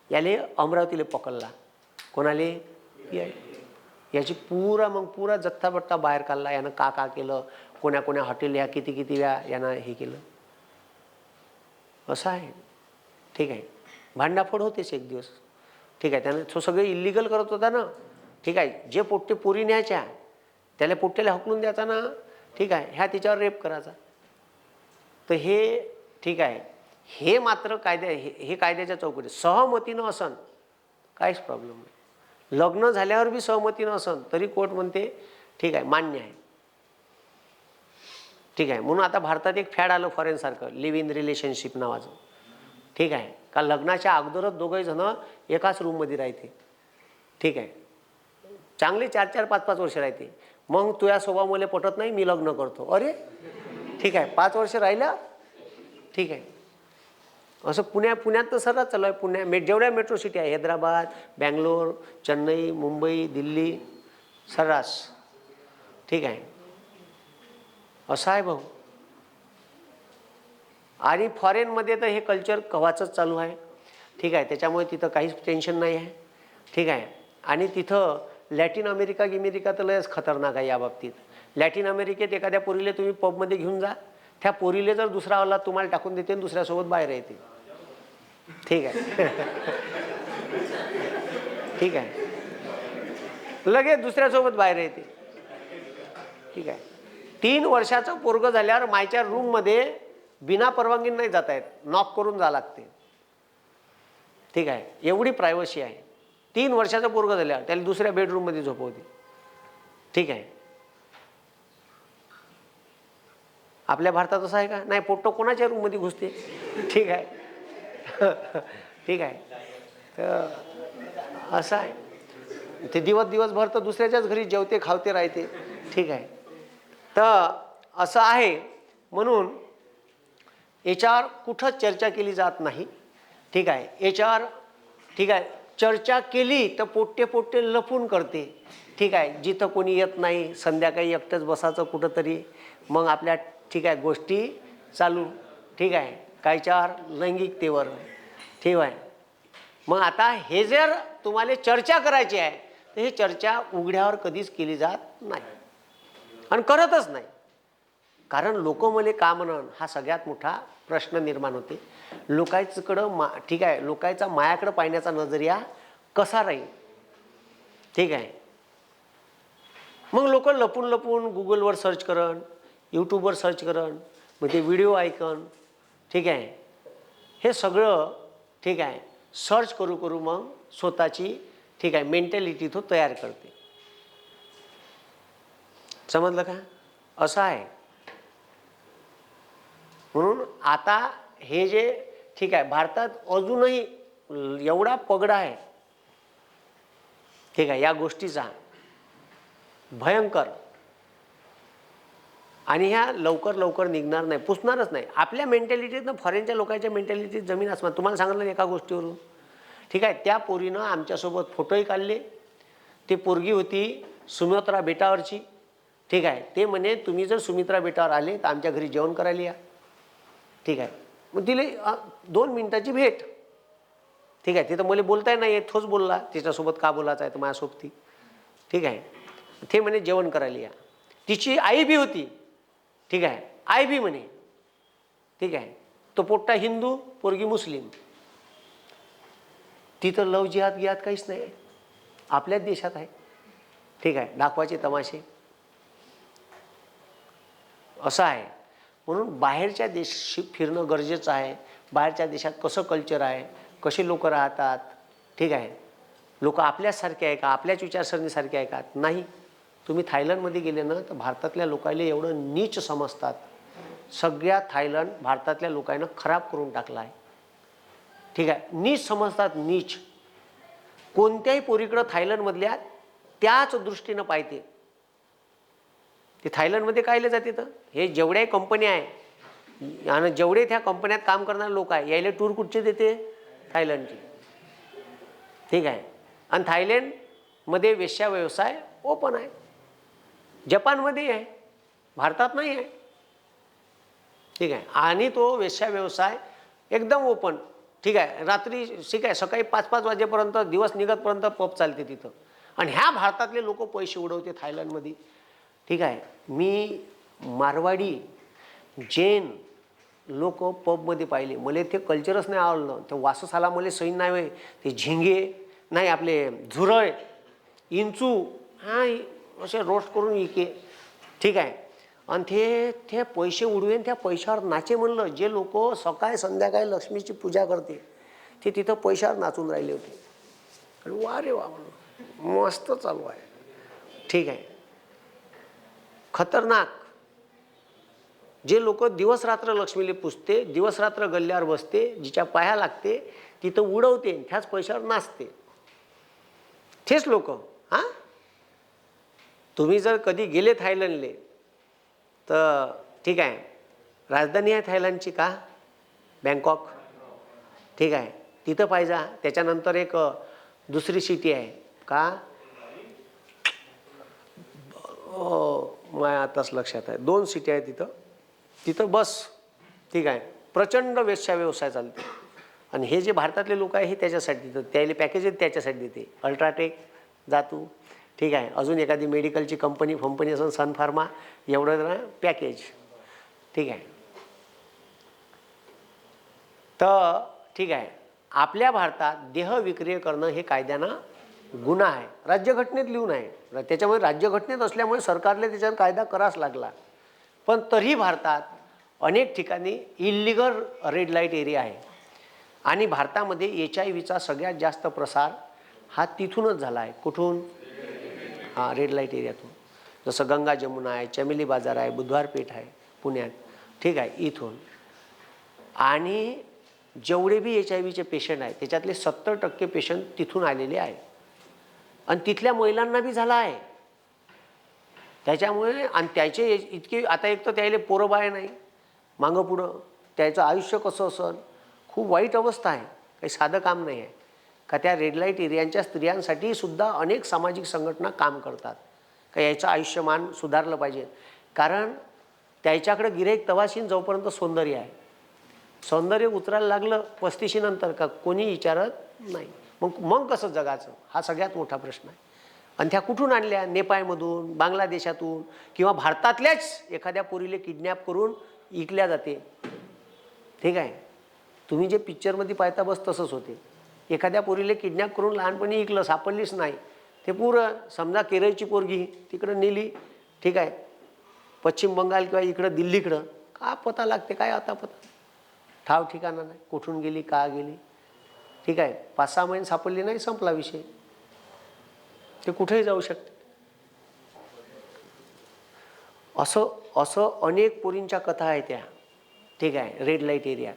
याले अमरावतीला पकडला. कोणाले? PI. याची पुरा जथ्थाबट्टा बाहेर काढला, यानं का केलं, कोण्या हॉटेल या किती वेळा यानं हे केलं, असं आहे, ठीक आहे. भांडाफोड होतेच एक दिवस, ठीक आहे. त्यानं तो सगळे इलिगल करत होता ना, ठीक आहे. जे पोट्टे पुरी न्यायच्या त्याला पोट्ट्याला हकलून द्यायचा ना, ठीक आहे, ह्या तिच्यावर रेप करायचा. तर हे ठीक आहे, हे मात्र हे कायद्याच्या चौकटीत सहमतीनं असन काहीच प्रॉब्लेम नाही. लग्न झाल्यावर बी सहमतीनं असन तरी कोर्ट म्हणते ठीक आहे, मान्य आहे, ठीक आहे. म्हणून आता भारतात एक फॅड आलं फॉरेनसारखं, लिव्ह इन रिलेशनशिप नावाचं, ठीक आहे. का लग्नाच्या अगोदरच दोघंही जण एकाच रूममध्ये राहते, ठीक आहे, चांगले 4-4, 5-5 वर्ष राहते. मग तुझ्या स्वभाव मला पटत नाही, मी लग्न करतो. अरे ठीक आहे, 5 वर्ष राहिलं, ठीक आहे. असं पुण्यात तर सर्रास चालू आहे. जेवढ्या मेट्रो सिटी आहे, हैदराबाद, बँगलोर, चेन्नई, मुंबई, दिल्ली, सर्रास, ठीक आहे. असं आहे भाऊ. आणि फॉरेनमध्ये तर हे कल्चर कवाचंच चालू आहे, ठीक आहे. त्याच्यामुळे तिथं काहीच टेन्शन नाही आहे, ठीक आहे. आणि तिथं लॅटिन अमेरिका तर लयच खतरनाक आहे या बाबतीत. लॅटिन अमेरिकेत एखाद्या पोरीले तुम्ही पबमध्ये घेऊन जा, त्या पोरीले जर दुसरा वाला तुम्हाला टाकून देते आणि दुसऱ्यासोबत बाहेर येते, ठीक आहे. ठीक आहे, लगेच दुसऱ्यासोबत बाहेर येते, ठीक आहे. 3 वर्षाचं पोरगं झाल्यावर मायच्या रूममध्ये बिना परवानगी नाही जाता येत, नॉक करून जा लागते, ठीक आहे. एवढी प्रायव्हसी आहे. 3 वर्षाचं पोरगं झाल्यावर त्याला दुसऱ्या बेडरूममध्ये झोपवते, ठीक आहे. आपल्या भारतात असं आहे का? नाही, पोट्टो कोणाच्या रूममध्ये घुसते, ठीक आहे. ठीक आहे. तर असं आहे. ते दिवसभर तर दुसऱ्याच्याच घरी जेवते खावते राहते, ठीक आहे. तर असं आहे. म्हणून याच्यावर कुठं चर्चा केली जात नाही, ठीक आहे. याच्यावर, ठीक आहे, चर्चा केली तर पोट्टे लपून करते, ठीक आहे. जिथं कोणी येत नाही, संध्याकाळी एकटंच बसायचं कुठंतरी, मग आपल्या, ठीक आहे, गोष्टी चालू, ठीक आहे, कायच्यावर, लैंगिकतेवर, ठीक आहे. मग आता हे जर तुम्हाला चर्चा करायची आहे तर ही चर्चा उघड्यावर कधीच केली जात नाही आणि करतच नाही. कारण लोक मला का म्हणून हा सगळ्यात मोठा प्रश्न निर्माण होते. लोकांकडं ठीक आहे, लोकांचा मायाकडं पाहण्याचा नजरिया कसा राहील, ठीक आहे. मग लोक लपून गुगलवर सर्च करण, यूट्यूबवर सर्च करण, मग ते व्हिडिओ ऐकन, ठीक आहे. हे सगळं, ठीक आहे, सर्च करू मग स्वतःची, ठीक आहे, मेंटॅलिटी तो तयार करते. समजलं का? असं आहे. म्हणून आता हे जे, ठीक आहे, भारतात अजूनही एवढा पगडा आहे, ठीक आहे, या गोष्टीचा भयंकर, आणि ह्या लवकर निघणार नाही, पुसणारच नाही. आपल्या मेंटॅलिटीतनं फॉरेनच्या लोकांच्या मेंटॅलिटीत जमीन आसमान. तुम्हाला सांगितलं एका गोष्टीवरून, ठीक आहे. त्या पोरीनं आमच्यासोबत फोटोही काढले. ती पोरगी होती सुमित्रा बेटावरची, ठीक आहे. ते म्हणे तुम्ही जर सुमित्रा बेटावर आले तर आमच्या घरी जेवण करायला या, ठीक आहे. मग तिला 2 मिनिटाची भेट, ठीक आहे. तिथं मला बोलताय नाही येत, तोच बोलला, तिच्यासोबत का बोलायचं आहे तर माझ्यासोबती, ठीक आहे. ते म्हणे जेवण करायला या. तिची आई बी होती, ठीक आहे, आई बी म्हणे, ठीक आहे. तो पोट्टा हिंदू, पोरगी मुस्लिम. तिथं लव जिहाद गिहाद काहीच नाही, आपल्याच देशात आहे, ठीक आहे. दाखवायचे तमाशे, असं आहे. म्हणून बाहेरच्या देशी फिरणं गरजेचं आहे. बाहेरच्या देशात कसं कल्चर आहे, कसे लोक राहतात, ठीक आहे. लोक आपल्यासारखे आहे का, आपल्याच विचारसरणीसारखे आहे का? नाही. तुम्ही थायलंडमध्ये गेले ना तर भारतातल्या लोकांना एवढं नीच समजतात. सगळ्या थायलंड भारतातल्या लोकांना खराब करून टाकला आहे, ठीक आहे. नीच समजतात, नीच. कोणत्याही पोरीकडं थायलंडमधल्या त्याच दृष्टीनं पाहते. ते थायलंडमध्ये कायले जाते तर हे जेवढ्याही कंपन्या आहे आणि जेवढे त्या कंपन्यात काम करणारे लोक आहे, यायला टूर कुठचे देते? थायलंडची, ठीक आहे. आणि थायलंडमध्ये वेश्या व्यवसाय ओपन आहे. जपानमध्ये आहे, भारतात नाही आहे, ठीक आहे. आणि तो वेश्या व्यवसाय एकदम ओपन, ठीक आहे. रात्री, ठीक आहे, सकाळी 5-5 वाजेपर्यंत, दिवस निघतपर्यंत पब चालते तिथं. आणि ह्या भारतातले लोक पैसे उडवते थायलंडमध्ये, ठीक आहे. मी मारवाडी, जैन लोक पबमध्ये पाहिले. मला ते कल्चरच नाही आवडलं. ते वासच आला मला, सैन नाही होय. ते झिंगे नाही, आपले झुरळ, इंचू, हां, असे रोस्ट करून इके, ठीक आहे. आणि ते पैसे उडवेन, त्या पैशावर नाचे म्हणलं. जे लोक सकाळी संध्याकाळी लक्ष्मीची पूजा करते ते तिथं पैशावर नाचून राहिले होते. आणि वा रे वा म्हणून मस्त चालू आहे, ठीक आहे. खतरनाक. जे लोक दिवस रात्र लक्ष्मीला पुजते, दिवस रात्र गल्ल्यावर बसते, जिच्या पाया लागते तिथं उडवते, त्याच पैशावर नाचते, तेच लोक. हां, तुम्ही जर कधी गेले थायलंडले तर ठीक आहे, राजधानी आहे थायलंडची का? बँकॉक. ठीक आहे, तिथं पाहिजे. त्याच्यानंतर एक दुसरी सिटी आहे का, मला आताच लक्षात आहे, 2 सिटी आहे तिथं. तिथं बस ठीक आहे, प्रचंड वेश्या व्यवसाय चालते. आणि हे जे भारतातले लोक आहे हे त्याच्यासाठी देतात, त्याला पॅकेज त्याच्यासाठी देते. अल्ट्राटेक जातू, ठीक आहे, अजून एखादी मेडिकलची कंपनी असेल, सन फार्मा, एवढं पॅकेज. ठीक आहे. तर ठीक आहे, आपल्या भारतात देह विक्री करणं हे कायद्यानं गुन्हा आहे, राज्यघटनेत लिहून आहे. त्याच्यामुळे राज्यघटनेत असल्यामुळे सरकारला त्याच्यावर कायदा करावाच लागला. पण तरी भारतात अनेक ठिकाणी इल्लीगल रेड लाईट एरिया आहे. आणि भारतामध्ये HIV सगळ्यात जास्त प्रसार हा तिथूनच झाला आहे. कुठून? हां, रेड लाईट एरियातून. जसं गंगा जमुना आहे, चमेली बाजार आहे, बुधवार पेठ आहे पुण्यात. ठीक आहे, इथून. आणि जेवढे बी HIV पेशंट आहेत त्याच्यातले 70% पेशंट तिथून आलेले आहे. आणि तिथल्या महिलांना बी झाला आहे. त्याच्यामुळे आणि त्याचे इतके आता एक तर त्याला पोरं बाळ नाही, मागं पुढं त्याचं आयुष्य कसं असेल, खूप वाईट अवस्था आहे. काही साधं काम नाही आहे. का त्या रेड लाईट एरियांच्या स्त्रियांसाठी सुद्धा अनेक सामाजिक संघटना काम करतात का याचं आयुष्यमान सुधारलं पाहिजे. कारण त्याच्याकडे गिऱ्हाईक तवाशीन जोपर्यंत सौंदर्य आहे. सौंदर्य उतरायला लागलं 35 नंतर का कोणी विचारत नाही. मग कसं जगाचं, हा सगळ्यात मोठा प्रश्न आहे. आणि त्या कुठून आणल्या? नेपाळमधून, बांगलादेशातून, किंवा भारतातल्याच एखाद्या पोरीले किडनॅप करून इकल्या जाते. ठीक आहे, तुम्ही जे पिक्चरमध्ये पाहता बस तसंच होते. एखाद्या पोरीले किडनॅप करून लहानपणी इकलं, सापडलीच नाही, ते पुरं समजा केरळची पोरगी तिकडं नेली. ठीक आहे, पश्चिम बंगाल किंवा इकडं दिल्लीकडं, का पता लागते काय आता पता ठाव ठिकाणा नाही, कुठून गेली का गेली. ठीक आहे, 5-6 महिने सापडली नाही, संपला विषय, ते कुठेही जाऊ शकते. असं अनेक पोरींच्या कथा आहेत त्या. ठीक आहे, रेड लाईट एरियात.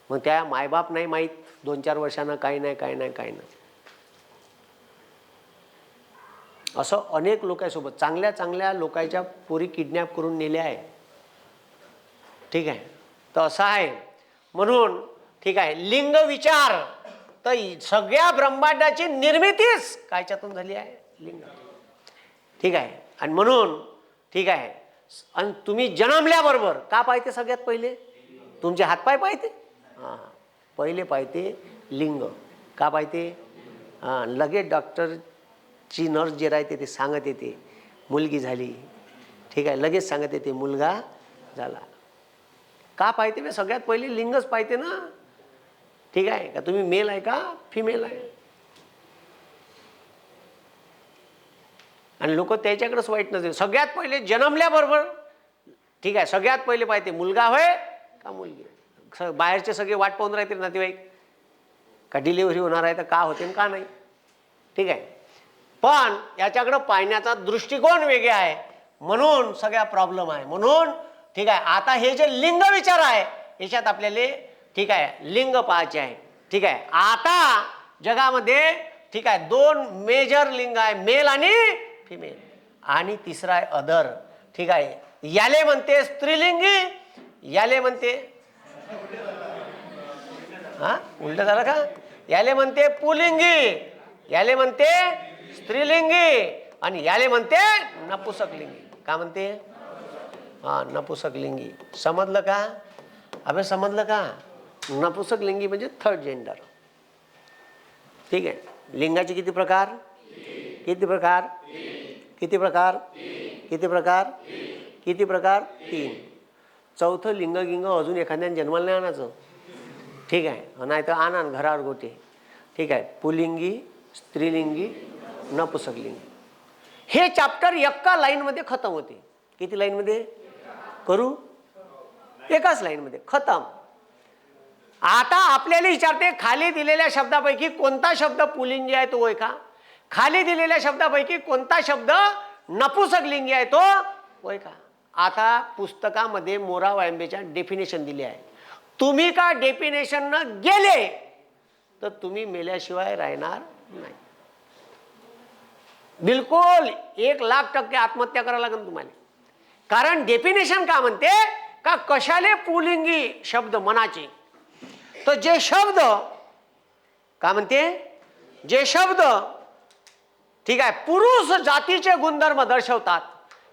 मग त्या मायबाप नाही माहीत 2-4 वर्षांना, काही नाही. असं अनेक लोकांसोबत चांगल्या लोकांच्या पोरी किडनॅप करून नेल्या आहे. ठीक आहे, तर असं आहे. म्हणून ठीक आहे, लिंग विचार तर सगळ्या ब्रह्मांडाची निर्मितीच कायच्यातून झाली आहे? लिंग. ठीक आहे, आणि म्हणून ठीक आहे, आणि तुम्ही जन्मल्याबरोबर का पाहिजे? सगळ्यात पहिले तुमचे हातपाय पाहिजे. हां, पहिले पाहिजे लिंग. का पाहिजे? हां, लगेच डॉक्टरची नर्स जे राहते ते सांगत येते मुलगी झाली. ठीक आहे, लगेच सांगत येते मुलगा झाला. का पाहिजे? सगळ्यात पहिले लिंगच पाहिजे ना. ठीक आहे, का तुम्ही मेल आहे का फिमेल आहे? आणि लोक त्याच्याकडेच वाईट नसेल. सगळ्यात पहिले जन्मल्याबरोबर ठीक आहे, सगळ्यात पहिले पाहिजे मुलगा होय का मुलगी. बाहेरचे सगळे वाट पाहून राहतील नातेवाईक, का डिलिव्हरी होणार आहे तर का होते का नाही. ठीक आहे, पण याच्याकडं पाहण्याचा दृष्टिकोन वेगळा आहे, म्हणून सगळ्या प्रॉब्लेम आहे. म्हणून ठीक आहे, आता हे जे लिंग विचार आहे याच्यात आपल्याला ठीक आहे लिंग पाहायचे आहे. ठीक आहे, आता जगामध्ये ठीक आहे 2 मेजर लिंग आहे, मेल आणि फिमेल, आणि तिसरा आहे अदर. ठीक आहे, याले म्हणते स्त्रीलिंगी, याले म्हणते उलट झालं का, याले म्हणते पुलिंगी, याले म्हणते स्त्रीलिंगी, आणि याले म्हणते नपुसकलिंगी. का म्हणते? नपुसकलिंगी. समजलं का? अबे समजलं का? नपुसकलिंगी म्हणजे थर्ड जेंडर. ठीक आहे, लिंगाचे किती प्रकार? किती प्रकार? किती प्रकार? किती प्रकार? किती प्रकार? 3. चौथं लिंग अजून एखाद्याने जन्माला नाही आणायचं. ठीक आहे, नाही तर आणा घरावर गोटे. ठीक आहे, पुलिंगी, स्त्रीलिंगी, नपुसकलिंगी. हे चॅप्टर एका लाईनमध्ये खतम होते. किती लाईनमध्ये करू? एकाच लाईनमध्ये खतम. आता आपल्याला विचारते खाली दिलेल्या शब्दापैकी कोणता शब्द पुलिंगी आहे तो ओळखा. खाली दिलेल्या शब्दापैकी कोणता शब्द नपुसकलिंगी आहे तो ओळखा. आता पुस्तकामध्ये मोरा वायंबेच्या डेफिनेशन दिली आहे. तुम्ही का डेफिनेशन न गेले तर तुम्ही मेल्याशिवाय राहणार नाही. बिलकुल 1,00,000% आत्महत्या करायला लागेल तुम्हाला. कारण डेफिनेशन का म्हणते का कशाले पुलिंगी शब्द मनाचे. तर जे शब्द का म्हणते, जे शब्द ठीक आहे पुरुष जातीचे गुणधर्म दर्शवतात.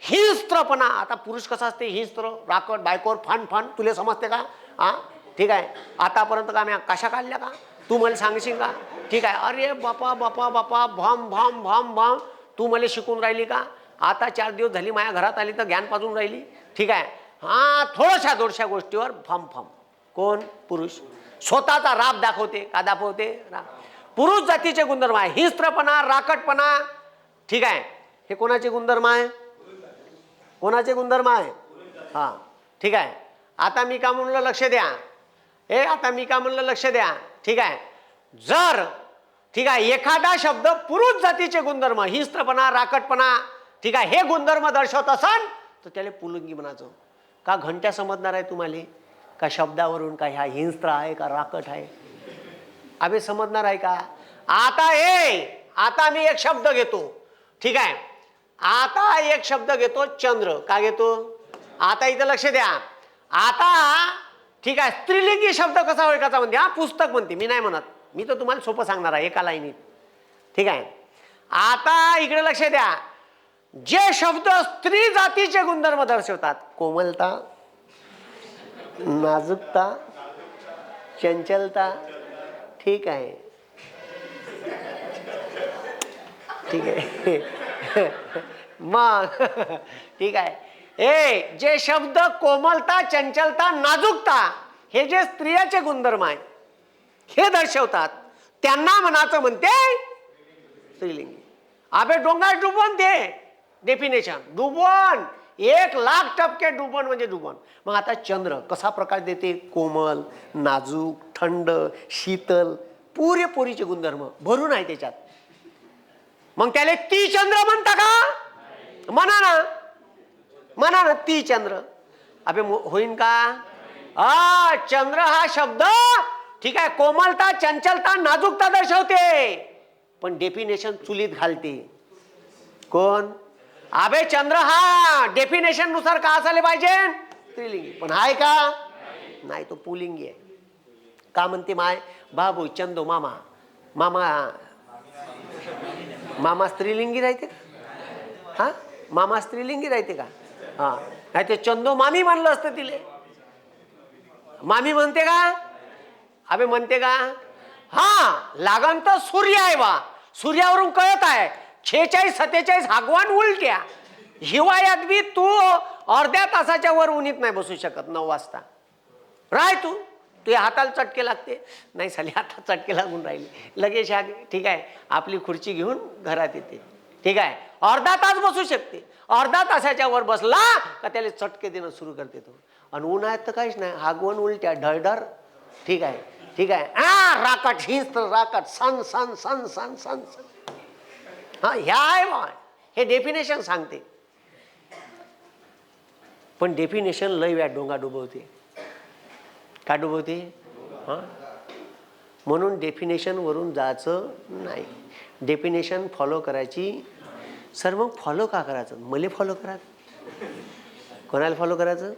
हिंस्त्रपणा, आता पुरुष कसा असते, हिंस्त्र, राकट, बायकोर, फान फान, तुला समजते का? हा ठीक आहे. आतापर्यंत का मी कशा काढल्या का तू मला सांगशील का? ठीक आहे. अरे बापा बापा बापा भम भम भम भम तू मला शिकून राहिली का? आता 4 दिवस झाली माझ्या घरात आली तर ज्ञान पाजून राहिली. ठीक आहे. हा थोड्याशा गोष्टीवर फम फम. कोण? पुरुष. स्वतःचा राब दाखवते का? दाखवते राब. पुरुष जातीचे गुणधर्म आहे हिंस्त्रपणा, राकटपणा. ठीक आहे. हे कोणाचे गुणधर्म आहे? कोणाचे गुणधर्म आहे? हा ठीक आहे. आता मी का म्हणलं लक्ष द्या. आता मी का म्हणलं लक्ष द्या. ठीक आहे. जर ठीक आहे एखादा शब्द पुरुष जातीचे गुणधर्म हिंस्त्रपणा, राकटपणा ठीक आहे हे गुणधर्म दर्शवत असन तर त्याला पुलिंगी म्हणायचं. का घंट्या समजणार आहे तुम्हाला का शब्दावरून का ह्या हिंस्त्र आहे का राकट आहे? अबे समजणार आहे का? आता मी एक शब्द घेतो. ठीक आहे. आता एक शब्द घेतो चंद्र. का घेतो? आता इथं लक्ष द्या. आता ठीक आहे स्त्रीलिंगी शब्द कसा ओळखायचा म्हणते. हा पुस्तक म्हणते, मी नाही म्हणत. मी तर तुम्हाला सोपं सांगणार आहे एका लाईनीत. ठीक आहे. आता इकडे लक्ष द्या. जे शब्द स्त्री जातीचे गुणधर्म दर्शवतात, कोमलता, नाजूकता, चंचलता. ठीक आहे. ठीक आहे. मग ठीक आहे. जे शब्द कोमलता, चंचलता, नाजूकता हे जे स्त्रियाचे गुणधर्म आहे हे दर्शवतात त्यांना म्हणायचं म्हणते स्त्रीलिंगी. अबे डोंगर डुबन ते डेफिनेशन. डुबन 1,00,000% डुबन म्हणजे डुबन. मग आता चंद्र कसा प्रकाश देते? कोमल, नाजूक, थंड, शीतल, पुरेपुरीचे गुणधर्म भरून आहे त्याच्यात. मग त्याला ती चंद्र म्हणता का? म्हणा ना ती चंद्र. अबे होईन का? चंद्र हा शब्द ठीक आहे कोमलता, चंचलता, नाजूकता दर्शवते पण डेफिनेशन चुलीत घालते. कोण? अबे चंद्र हा डेफिनेशन नुसार का असायला पाहिजे? स्त्रीलिंगी. पण आहे का? नाही, तो पुलिंगी आहे. का म्हणते माय बाबू चंदो मामा. मामा स्त्रीलिंगी राहते का? हा मामा स्त्रीलिंगी राहते का? हा नाही ते चंदो मामी म्हणलं असतं तिले. मामी म्हणते का? अबे म्हणते का? हा लागण तर सूर्य आहे बा. सूर्यावरून कळत आहे 46-47 हागवान उलट्या. हिवाळ्यात बी तू अर्ध्या तासाच्या वर उन्हीत नाही बसू शकत. 9 वाजता राय तू. तुझ्या हाताला चटके लागते. नाही साली हातात चटके लागून राहिले लगेच. ठीक आहे आपली खुर्ची घेऊन घरात येते. ठीक आहे. अर्धा तास बसू शकते. अर्धा तासाच्या वर बसला का त्याला चटके देणं सुरू करते तो. आणि उन्हाळ्यात तर काहीच नाही. हागवण उलट्या ढळढळ. ठीक आहे. ठीक आहे. राकट हिंस्त्र राकट सन सन सन सन सन सन. हा ह्या आहे बा. हे डेफिनेशन सांगते. पण डेफिनेशन लय वेळा डोंगा डुबवते. का डुबवते? हा म्हणून डेफिनेशन वरून जायचं नाही. डेफिनेशन फॉलो करायची. सर मग फॉलो का करायचं? मला फॉलो करायचं? कोणाला फॉलो करायचं?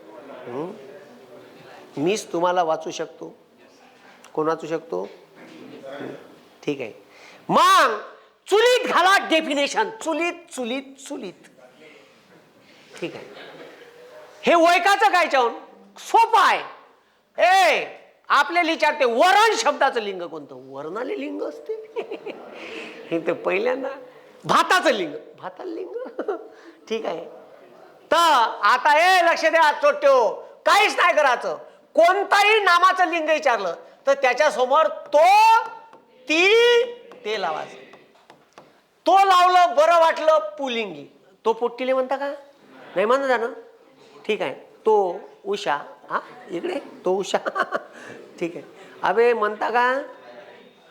मीच तुम्हाला वाचू शकतो. कोण वाचू शकतो? ठीक आहे. मग चुलीत घाला डेफिनेशन. चुलीत. ठीक आहे. हे ओळखायचं काय चाहून? सोपं आहे. आपल्याला विचारते वरण शब्दाचं लिंग कोणतं? वर्णाले लिंग असते. हे तर पहिल्यांदा. भाताचं लिंग. भाताला लिंग. ठीक आहे. तर आता लक्ष द्या चोट्यो. काहीच नाही करायचं. कोणताही नामाचं लिंग विचारलं तर त्याच्या समोर तो, ती, ते लावायचं. तो लावलं बरं वाटलं पुलिंगी. तो पोट्टीले म्हणता का? नाही म्हणता ना. ठीक आहे. तो उषा. हा इकडे तो उषा. ठीक आहे. अबे म्हणता का?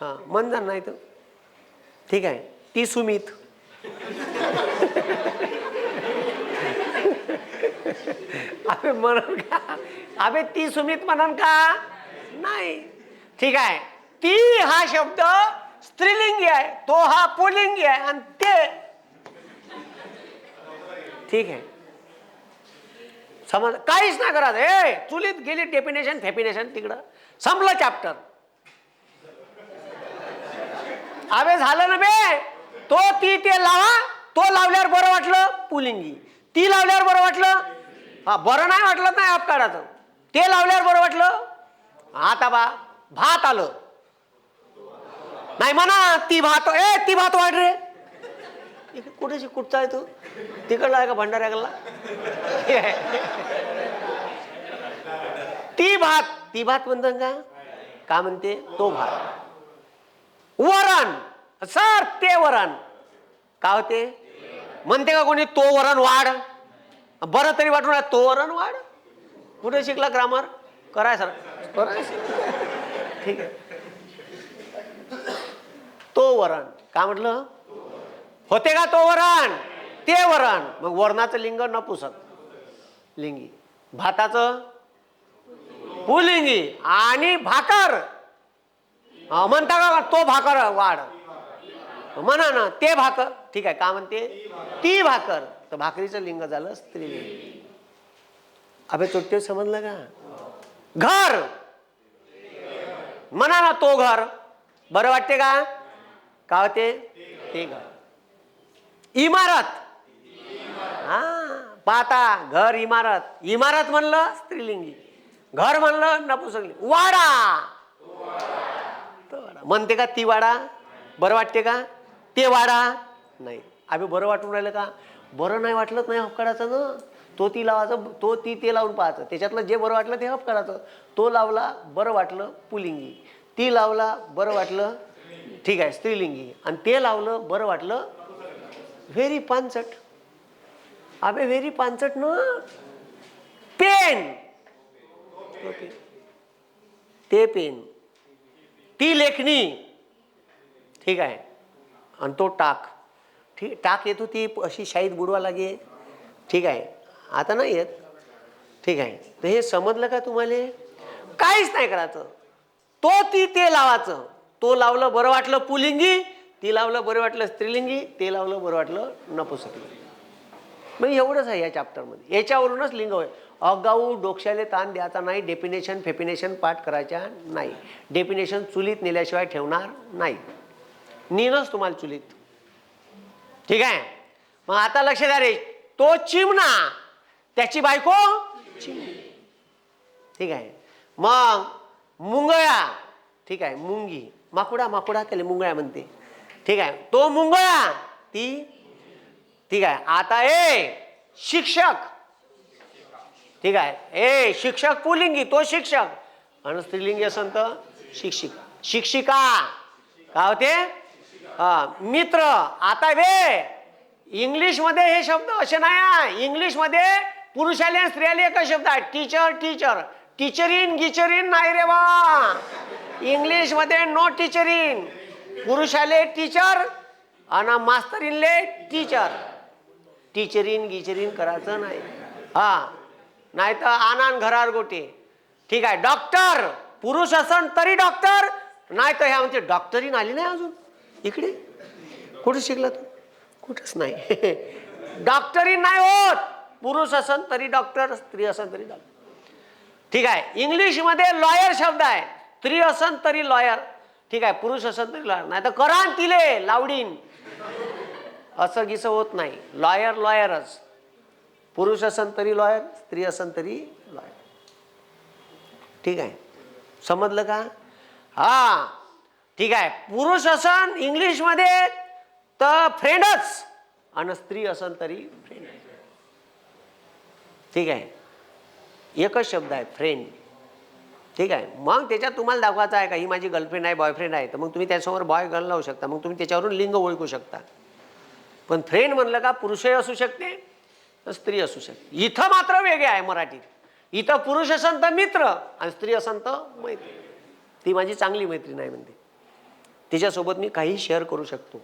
हा म्हणता नाही तर ठीक आहे. ती सुमित. अबे म्हणून का, अबे ती सुमित म्हणून का नाही. ठीक आहे, ती हा शब्द स्त्रीलिंगी आहे, तो हा पुल्लिंगी आहे आणि ते. ठीक आहे, समज काहीच नाही करत. ए चुलीत गेली डेफिनेशन फेफिनेशन तिकडं, संपलं चॅप्टर. अबे झालं ना बे. तो ती ते लावा, तो लावल्यावर बरं वाटलं पुलिंगी, ती लावल्यावर बरं वाटलं, हा बरं नाही वाटलं नाही आप काढायचं, ते लावल्यावर बरं वाटलं. आता बा भात आलं नाही म्हणा, ती भात, ए ती भात वाढ रे. कुठे कुठचा आहे तू, तिकडला आहे का भंडाऱ्याकडला. ती भात म्हणतं का म्हणते, तो भात. वरण सर, ते वरण का होते म्हणते का कोणी, तो वरण वाढ. बरं तरी वाटून तो वरण वाढ. कुठे शिकला ग्रामर, कराय सर कराय. ठीक आहे, तो वरण का म्हटलं, होते का तो वरण, ते वरण. मग वरणाचं लिंग नपुसक लिंगी, भाताचं पुलिंगी, आणि भाकर म्हणता का तो भाकर वाढ म्हणा ना, ते भाकर. ठीक आहे, का म्हणते ती भाकर, तर भाकरीचं लिंग झालं स्त्रीलिंग. अबे चोट्टे समजलं का. घर म्हणा ना, तो घर बरं वाटते का होते ते घर. इमारत, हा पाहता घर इमारत, इमारत म्हणलं स्त्रीलिंगी, घर म्हणलं नपुंसकलिंगी. वाडा म्हणते का ती वाडा, बरं वाटते का ते वाडा नाही. अबे बरं वाटून राहिलं का, बरं नाही वाटलं नाही हप काढायचं ना. तो ती लावायचं, तो ती ते लावून पाहायचं, त्याच्यातलं जे बरं वाटलं ते हप काढायचं. तो लावला बरं वाटलं पुलिंगी, ती लावला बरं वाटलं ठीक आहे स्त्रीलिंगी, आणि ते लावलं बरं वाटलं व्हेरी पानचट. अबे व्हेरी पानचट ना. पेन, ते पेन, ती लेखणी. ठीक आहे, आणि तो टाक. ठीक, टाक येत होती अशी शाईत बुडवा लागे. ठीक आहे, आता नाही येत. ठीक आहे, तर हे समजलं का तुम्हाला. काहीच नाही करायचं, तो ती ते लावायचं. तो लावलं बरं वाटलं पुलिंगी, ती लावलं बरं वाटलं स्त्रीलिंगी, ते लावलं बरं वाटलं नपुंसकलिंगी. मग एवढंच आहे या चॅप्टरमध्ये. याच्यावरूनच लिंग होय. अगाऊ डोक्याले ताण द्यायचा नाही. डेफिनेशन फेफिनेशन पाठ करायच्या नाही. डेफिनेशन चुलीत नेल्याशिवाय ठेवणार नाही. नेनच तुम्हाला चुलीत. ठीक आहे, मग आता लक्ष द्या रे. तो चिमणा, त्याची बायको चिमणी. ठीक आहे, मग मुंगळा. ठीक आहे, मुंगी, माकुडा त्याला मुंगळा म्हणते. ठीक आहे, तो मुंगळा, ती. ठीक आहे, आता शिक्षक. ठीक आहे, शिक्षक पुलिंगी, तो शिक्षक, आणि स्त्रीलिंगी असेल तर शिक्षिका. शिक्षिका का होते, मित्र. आता इंग्लिश मध्ये हे शब्द असे नाही आहे. इंग्लिश मध्ये पुरुषाले आणि स्त्रियाले एकच शब्द आहे, टीचर. टीचर, टीचरीन गिचरीन नाही रे बा. इंग्लिश मध्ये नो टीचरीन. पुरुषाले टीचर आणि मास्तरीनले टीचर. टीचरीन गिचरीन करायचं नाही. नाही तर आनंद घरावर गोटे. ठीक आहे, डॉक्टर, पुरुष असन तरी डॉक्टर, नाही तर ह्या म्हणते डॉक्टरीन आली नाही अजून इकडे. कुठे शिकला तू, कुठंच नाही. डॉक्टरीन नाही होत. पुरुष असन तरी डॉक्टर, स्त्री असन तरी डॉक्टर. ठीक आहे, इंग्लिश मध्ये लॉयर शब्द आहे. स्त्री असन तरी लॉयर. ठीक आहे, पुरुष असन तरी लॉयर. नाही तर करान तिले लावडीन, असं गिसं होत नाही. लॉयर लॉयरच. पुरुष असन तरी लॉयर, स्त्री असन तरी लॉयर. ठीक आहे, समजलं का. ठीक आहे, पुरुष असन इंग्लिश मध्ये तर फ्रेंडच, आणि स्त्री असन तरी फ्रेंड. ठीक आहे, एकच शब्द आहे फ्रेंड. ठीक आहे, मग त्याच्यात तुम्हाला दाखवायचं आहे का ही माझी गर्लफ्रेंड आहे बॉयफ्रेंड आहे, तर मग तुम्ही त्याच्यासमोर बॉय गर्ल लावू शकता. मग तुम्ही त्याच्यावरून लिंग ओळखू शकता. पण फ्रेंड म्हणलं का पुरुषही असू शकते, स्त्री असू शकते. इथं मात्र वेगळे आहे मराठीत. इथं पुरुष असन तर मित्र, आणि स्त्री असन तर मैत्री. ती माझी चांगली मैत्रीण आहे म्हणते, तिच्यासोबत मी काही शेअर करू शकतो.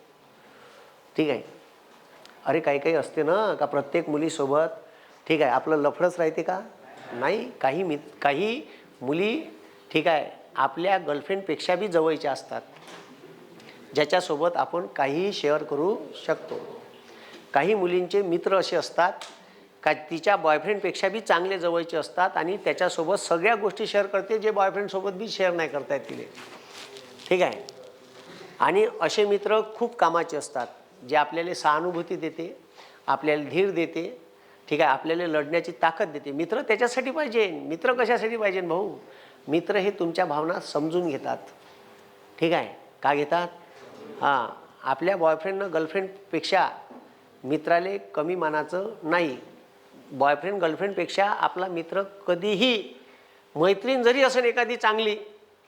ठीक आहे, अरे काही काही असते ना का प्रत्येक मुलीसोबत ठीक आहे, आपलं लफडंच राहते का? नाही. काही मुली ठीक आहे आपल्या गर्लफ्रेंडपेक्षा बी जवळच्या असतात, ज्याच्यासोबत आपण काहीही शेअर करू शकतो. काही मुलींचे मित्र असे असतात का तिच्या बॉयफ्रेंडपेक्षा बी चांगले जवळचे असतात आणि त्याच्यासोबत सगळ्या गोष्टी शेअर करते जे बॉयफ्रेंडसोबत बी शेअर नाही करता येत तिले. ठीक आहे. आणि असे मित्र खूप कामाचे असतात, जे आपल्याला सहानुभूती देते, आपल्याला धीर देते. ठीक आहे, आपल्याला लढण्याची ताकद देते. मित्र त्याच्यासाठी पाहिजे. मित्र कशासाठी पाहिजे भाऊ? मित्र हे तुमच्या भावना समजून घेतात. ठीक आहे, का घेतात? हां, आपल्या बॉयफ्रेंडनं गर्लफ्रेंडपेक्षा मित्राले कमी मानाचं नाही. बॉयफ्रेंड गर्लफ्रेंडपेक्षा आपला मित्र कधीही, मैत्रीण जरी असेल एखादी चांगली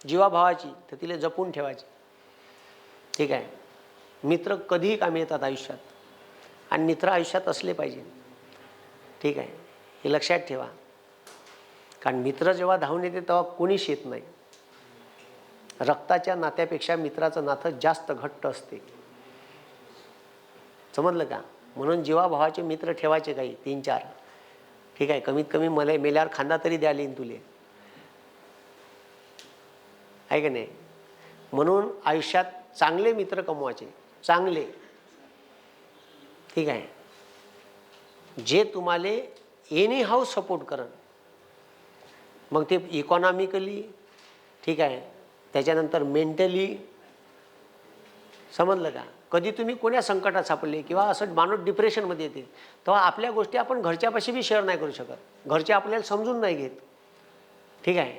जीवाभावाची, तर तिला जपून ठेवायची. ठीक आहे, मित्र कधीही कामी येतात आयुष्यात आणि मित्र आयुष्यात असले पाहिजे. ठीक आहे, हे लक्षात ठेवा. कारण मित्र जेव्हा धावून येते तेव्हा कोणीच येत नाही. रक्ताच्या नात्यापेक्षा मित्राचं नातं जास्त घट्ट असते. समजलं का? म्हणून जीवाभावाचे मित्र ठेवायचे काही 3-4. ठीक आहे, कमीत कमी मला मेल्यावर खांदा तरी द्यायला येईन तुले, आहे का नाही? म्हणून आयुष्यात चांगले मित्र कमवायचे, चांगले. ठीक आहे, जे तुम्हाला एनी हाऊ सपोर्ट करन, मग ते इकॉनॉमिकली, ठीक आहे, त्याच्यानंतर मेंटली. समजलं का? कधी तुम्ही कोण्या संकटात सापडले किंवा असं माणूस डिप्रेशनमध्ये येते, तेव्हा आपल्या गोष्टी आपण घरच्यापाशी बी शेअर नाही करू शकत. घरचे आपल्याला समजून नाही घेत. ठीक आहे,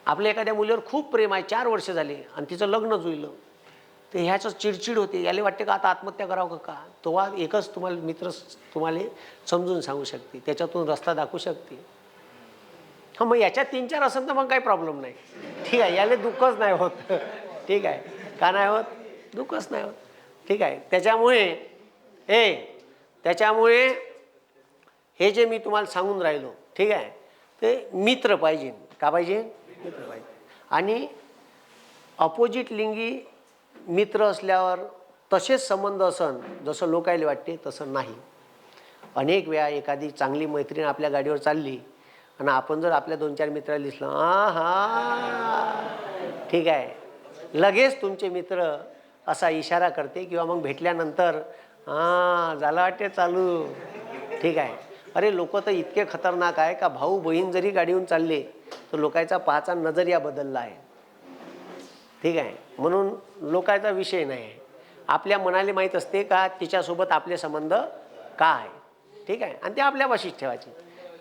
आपल्या एखाद्या मुलीवर खूप प्रेम आहे, 4 वर्ष झाले आणि तिचं लग्न जुळलं, तर ह्याचं चिडचिड होते. याला वाटते का आता आत्महत्या करावं का? तेव्हा एकच तुम्हाला मित्र तुम्हाला समजून सांगू शकते, त्याच्यातून रस्ता दाखवू शकते. हां, मग याच्यात 3-4 असेल तर मग काही प्रॉब्लेम नाही. ठीक आहे, याला दुःखच नाही होत. ठीक आहे, का नाही होत? दुःखच नाही होत. ठीक आहे, त्याच्यामुळे हे जे मी तुम्हाला सांगून राहिलो, ठीक आहे, ते मित्र पाहिजे. का पाहिजे? मित्र पाहिजे. आणि अपोजिट लिंगी मित्र असल्यावर तसेच संबंध असन जसं लोकायला वाटते तसं नाही. अनेक वेळा एखादी चांगली मैत्रीण आपल्या गाडीवर चालली आणि आपण जर आपल्या 2-4 मित्राला दिसलं, ठीक आहे, लगेच तुमचे मित्र असा इशारा करते किंवा मग भेटल्यानंतर झालं वाटते चालू. ठीक आहे, अरे लोक तर इतके खतरनाक आहे का भाऊ बहीण जरी गाडीहून चालले तर लोकांचा पाहाचा नजरिया बदलला आहे. ठीक आहे, म्हणून लोकांचा विषय नाही आहे. आपल्या मनाला माहीत असते का तिच्यासोबत आपले संबंध का आहे. ठीक आहे, आणि ते आपल्यापाशीच ठेवायचे.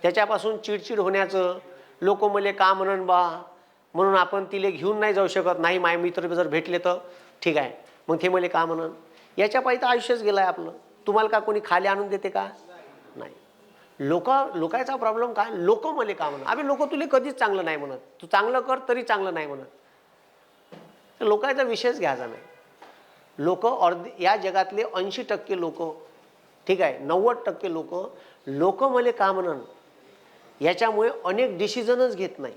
त्याच्यापासून चिडचिड होण्याचं, लोक मले का म्हणून बा म्हणून आपण तिले घेऊन नाही जाऊ शकत नाही, माझे मित्र जर भेटले तर ठीक आहे मग ते मले का म्हणून, याच्या पायी तर आयुष्यच गेलं आहे आपलं. तुम्हाला का कोणी खाली आणून देते का? नाही. लोकांचा प्रॉब्लेम काय, लोक मले का म्हणत. अबे लोक तुला कधीच चांगलं नाही म्हणत, तू चांगलं कर तरी चांगलं नाही म्हणत. लोकांचा विषयच घ्यायचा नाही. या जगातले 80% लोक, ठीक आहे, 90% लोक मले का म्हणन याच्यामुळे अनेक डिसिजनच घेत नाही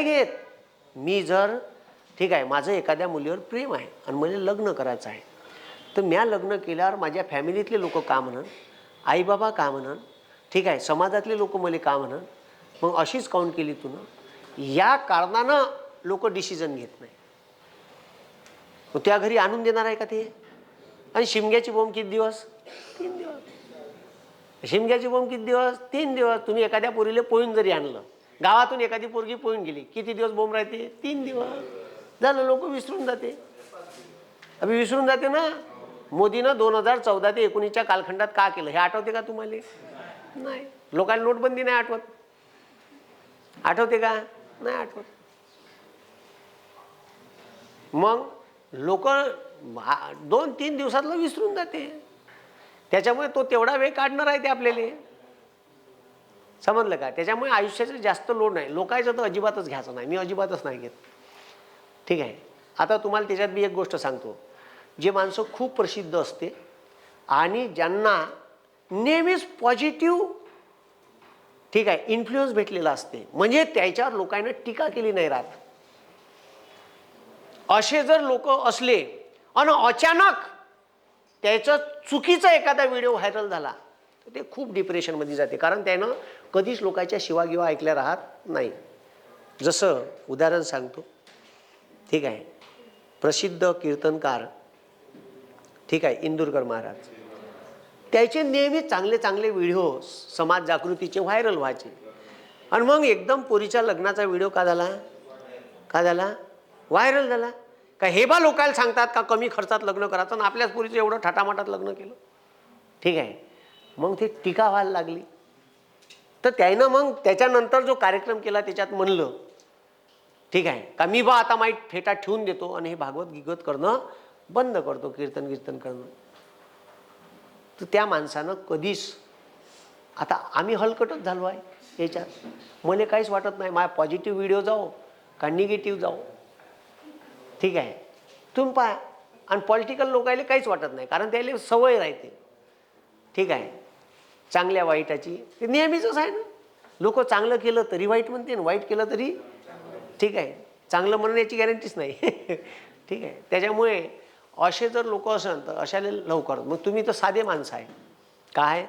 घेत. मी जर, ठीक आहे, माझं एखाद्या मुलीवर प्रेम आहे आणि मला लग्न करायचं आहे, तर म्या लग्न केल्यावर माझ्या फॅमिलीतले लोक का म्हणन, आईबाबा का म्हणन, ठीक आहे, समाजातले लोक मला का म्हणन, मग अशीच काउंट केली तू ना, या कारणानं लोक डिसिजन घेत नाही. मग त्या घरी आणून देणार आहे का ते? आणि शिमग्याची बोंब किती दिवस? 3 दिवस. शिमग्याची बोंब किती दिवस? 3 दिवस. तुम्ही एखाद्या पोरीला पोळून जरी आणलं, गावातून एखादी पोरगी पोळून गेली, किती दिवस बोंब राहते? 3 दिवस. झालं, लोक विसरून जाते. अभि विसरून जाते ना. मोदीनं 2014 ते 19च्या कालखंडात का केलं हे आठवते का तुम्हाला? नाही. लोकांना नोटबंदी नाही आठवत. आठवते का? नाही आठवत. मग लोक 2-3 दिवसातलं विसरून जाते. त्याच्यामुळे तो तेवढा वेळ काढणार आहे ते आपल्याला. समजलं का? त्याच्यामुळे आयुष्याचं जास्त लोड नाही. लोकांचं तर अजिबातच घ्यायचं नाही. मी अजिबातच नाही घेत. ठीक आहे, आता तुम्हाला त्याच्यात मी एक गोष्ट सांगतो. जे माणसं खूप प्रसिद्ध असते आणि ज्यांना नेहमीच पॉझिटिव्ह, ठीक आहे, इन्फ्लुएन्स भेटलेला असते, म्हणजे त्याच्यावर लोकांना टीका केली नाही राहत, असे जर लोक असले आणि अचानक त्याचा चुकीचा एखादा व्हिडिओ व्हायरल झाला तर ते खूप डिप्रेशनमध्ये जाते, कारण त्यानं कधीच लोकांच्या शिवागिवा ऐकल्या राहत नाही. जसं उदाहरण सांगतो, ठीक आहे. प्रसिद्ध कीर्तनकार, ठीक आहे, इंदुरकर महाराज, त्याचे नेहमी चांगले चांगले व्हिडिओ समाज जागृतीचे व्हायरल व्हायचे. आणि मग एकदम पोरीच्या लग्नाचा व्हिडिओ का झाला व्हायरल झाला. का हे बा लोकांना सांगतात का कमी खर्चात लग्न करायचं, आणि आपल्याच पोरीचं एवढं थाटामाटात लग्न केलं, ठीक आहे. मग ते टीका व्हायला लागली. तर त्यानं मग त्याच्यानंतर जो कार्यक्रम केला त्याच्यात म्हणलं, ठीक आहे, का मी बा आता माहीत फेटा ठेवून देतो आणि हे भागवत गिगवत करणं बंद करतो, कीर्तन करणं. तर त्या माणसानं कधीच, आता आम्ही हलकटच झालो आहे याच्यात, मला काहीच वाटत नाही माझा पॉझिटिव्ह व्हिडिओ जाओ का निगेटिव्ह जाओ, ठीक आहे. तुम्ही पहा, आणि पॉलिटिकल लोकायला काहीच वाटत नाही, कारण त्याला सवय राहते, ठीक आहे, चांगल्या वाईटाची. ते नेहमीच आहे ना, लोक चांगलं केलं तरी वाईट म्हणते आणि वाईट केलं तरी, ठीक आहे, चांगलं म्हणण्याची गॅरंटीच नाही. ठीक आहे. त्याच्यामुळे असे जर लोक असेल तर अशाला लवकर, मग तुम्ही तर साधे माणसं आहे, काय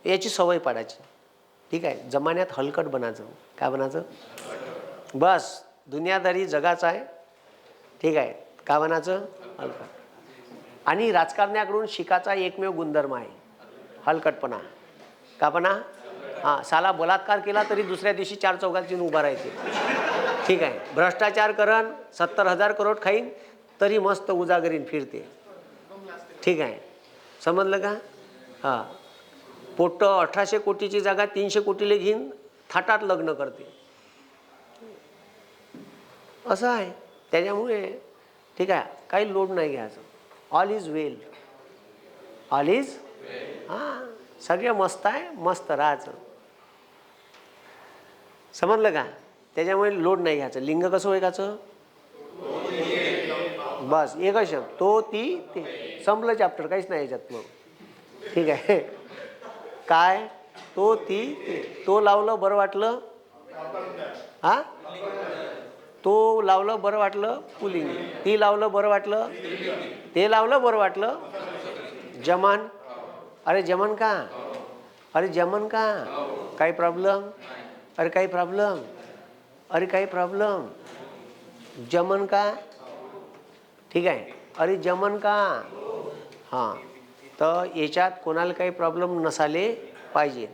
याची सवय पाडायची, ठीक आहे. जमान्यात हलकट बनायचं, काय बनायचं, बस दुनियादारी जगाचं आहे, ठीक आहे, का बनायचं हलकट. आणि राजकारण्याकडून शिकायचा एकमेव गुणधर्म आहे हलकटपणा, का बना, हां, साला बलात्कार केला तरी दुसऱ्या दिवशी 4 चौघात येऊन उभा राहायचे, ठीक आहे. भ्रष्टाचार करण 70,000 करोड खाईन तरी मस्त उजागरीन फिरते, ठीक आहे, समजलं का. हां, पोट्ट 1800 कोटीची जागा 300 कोटीला घेईन थाटात लग्न करते, असं आहे. त्याच्यामुळे ठीक आहे, काही लोड नाही घ्यायचं, all is well, all is, हां, सगळं मस्त आहे, मस्त राहायचं, समजलं का. त्याच्यामुळे लोड नाही घ्यायचं. लिंग कसं ओळखायचं, बस एकच शब्द, तो ती ते, संपलं चॅप्टर, काहीच नाही याच्यात मग, ठीक आहे. काय, तो ती ते, तो लावलं बरं वाटलं, हां, तो लावलं बरं वाटलं पुलिंग, ती लावलं बरं वाटलं, ते लावलं बरं वाटलं, जमन, अरे जमन का, अरे जमन का, काही प्रॉब्लेम, अरे काही प्रॉब्लेम, अरे काही प्रॉब्लेम, जमन का, ठीक आहे, अरे जमन का, हां. तर याच्यात कोणाला काही प्रॉब्लेम नसाले पाहिजे.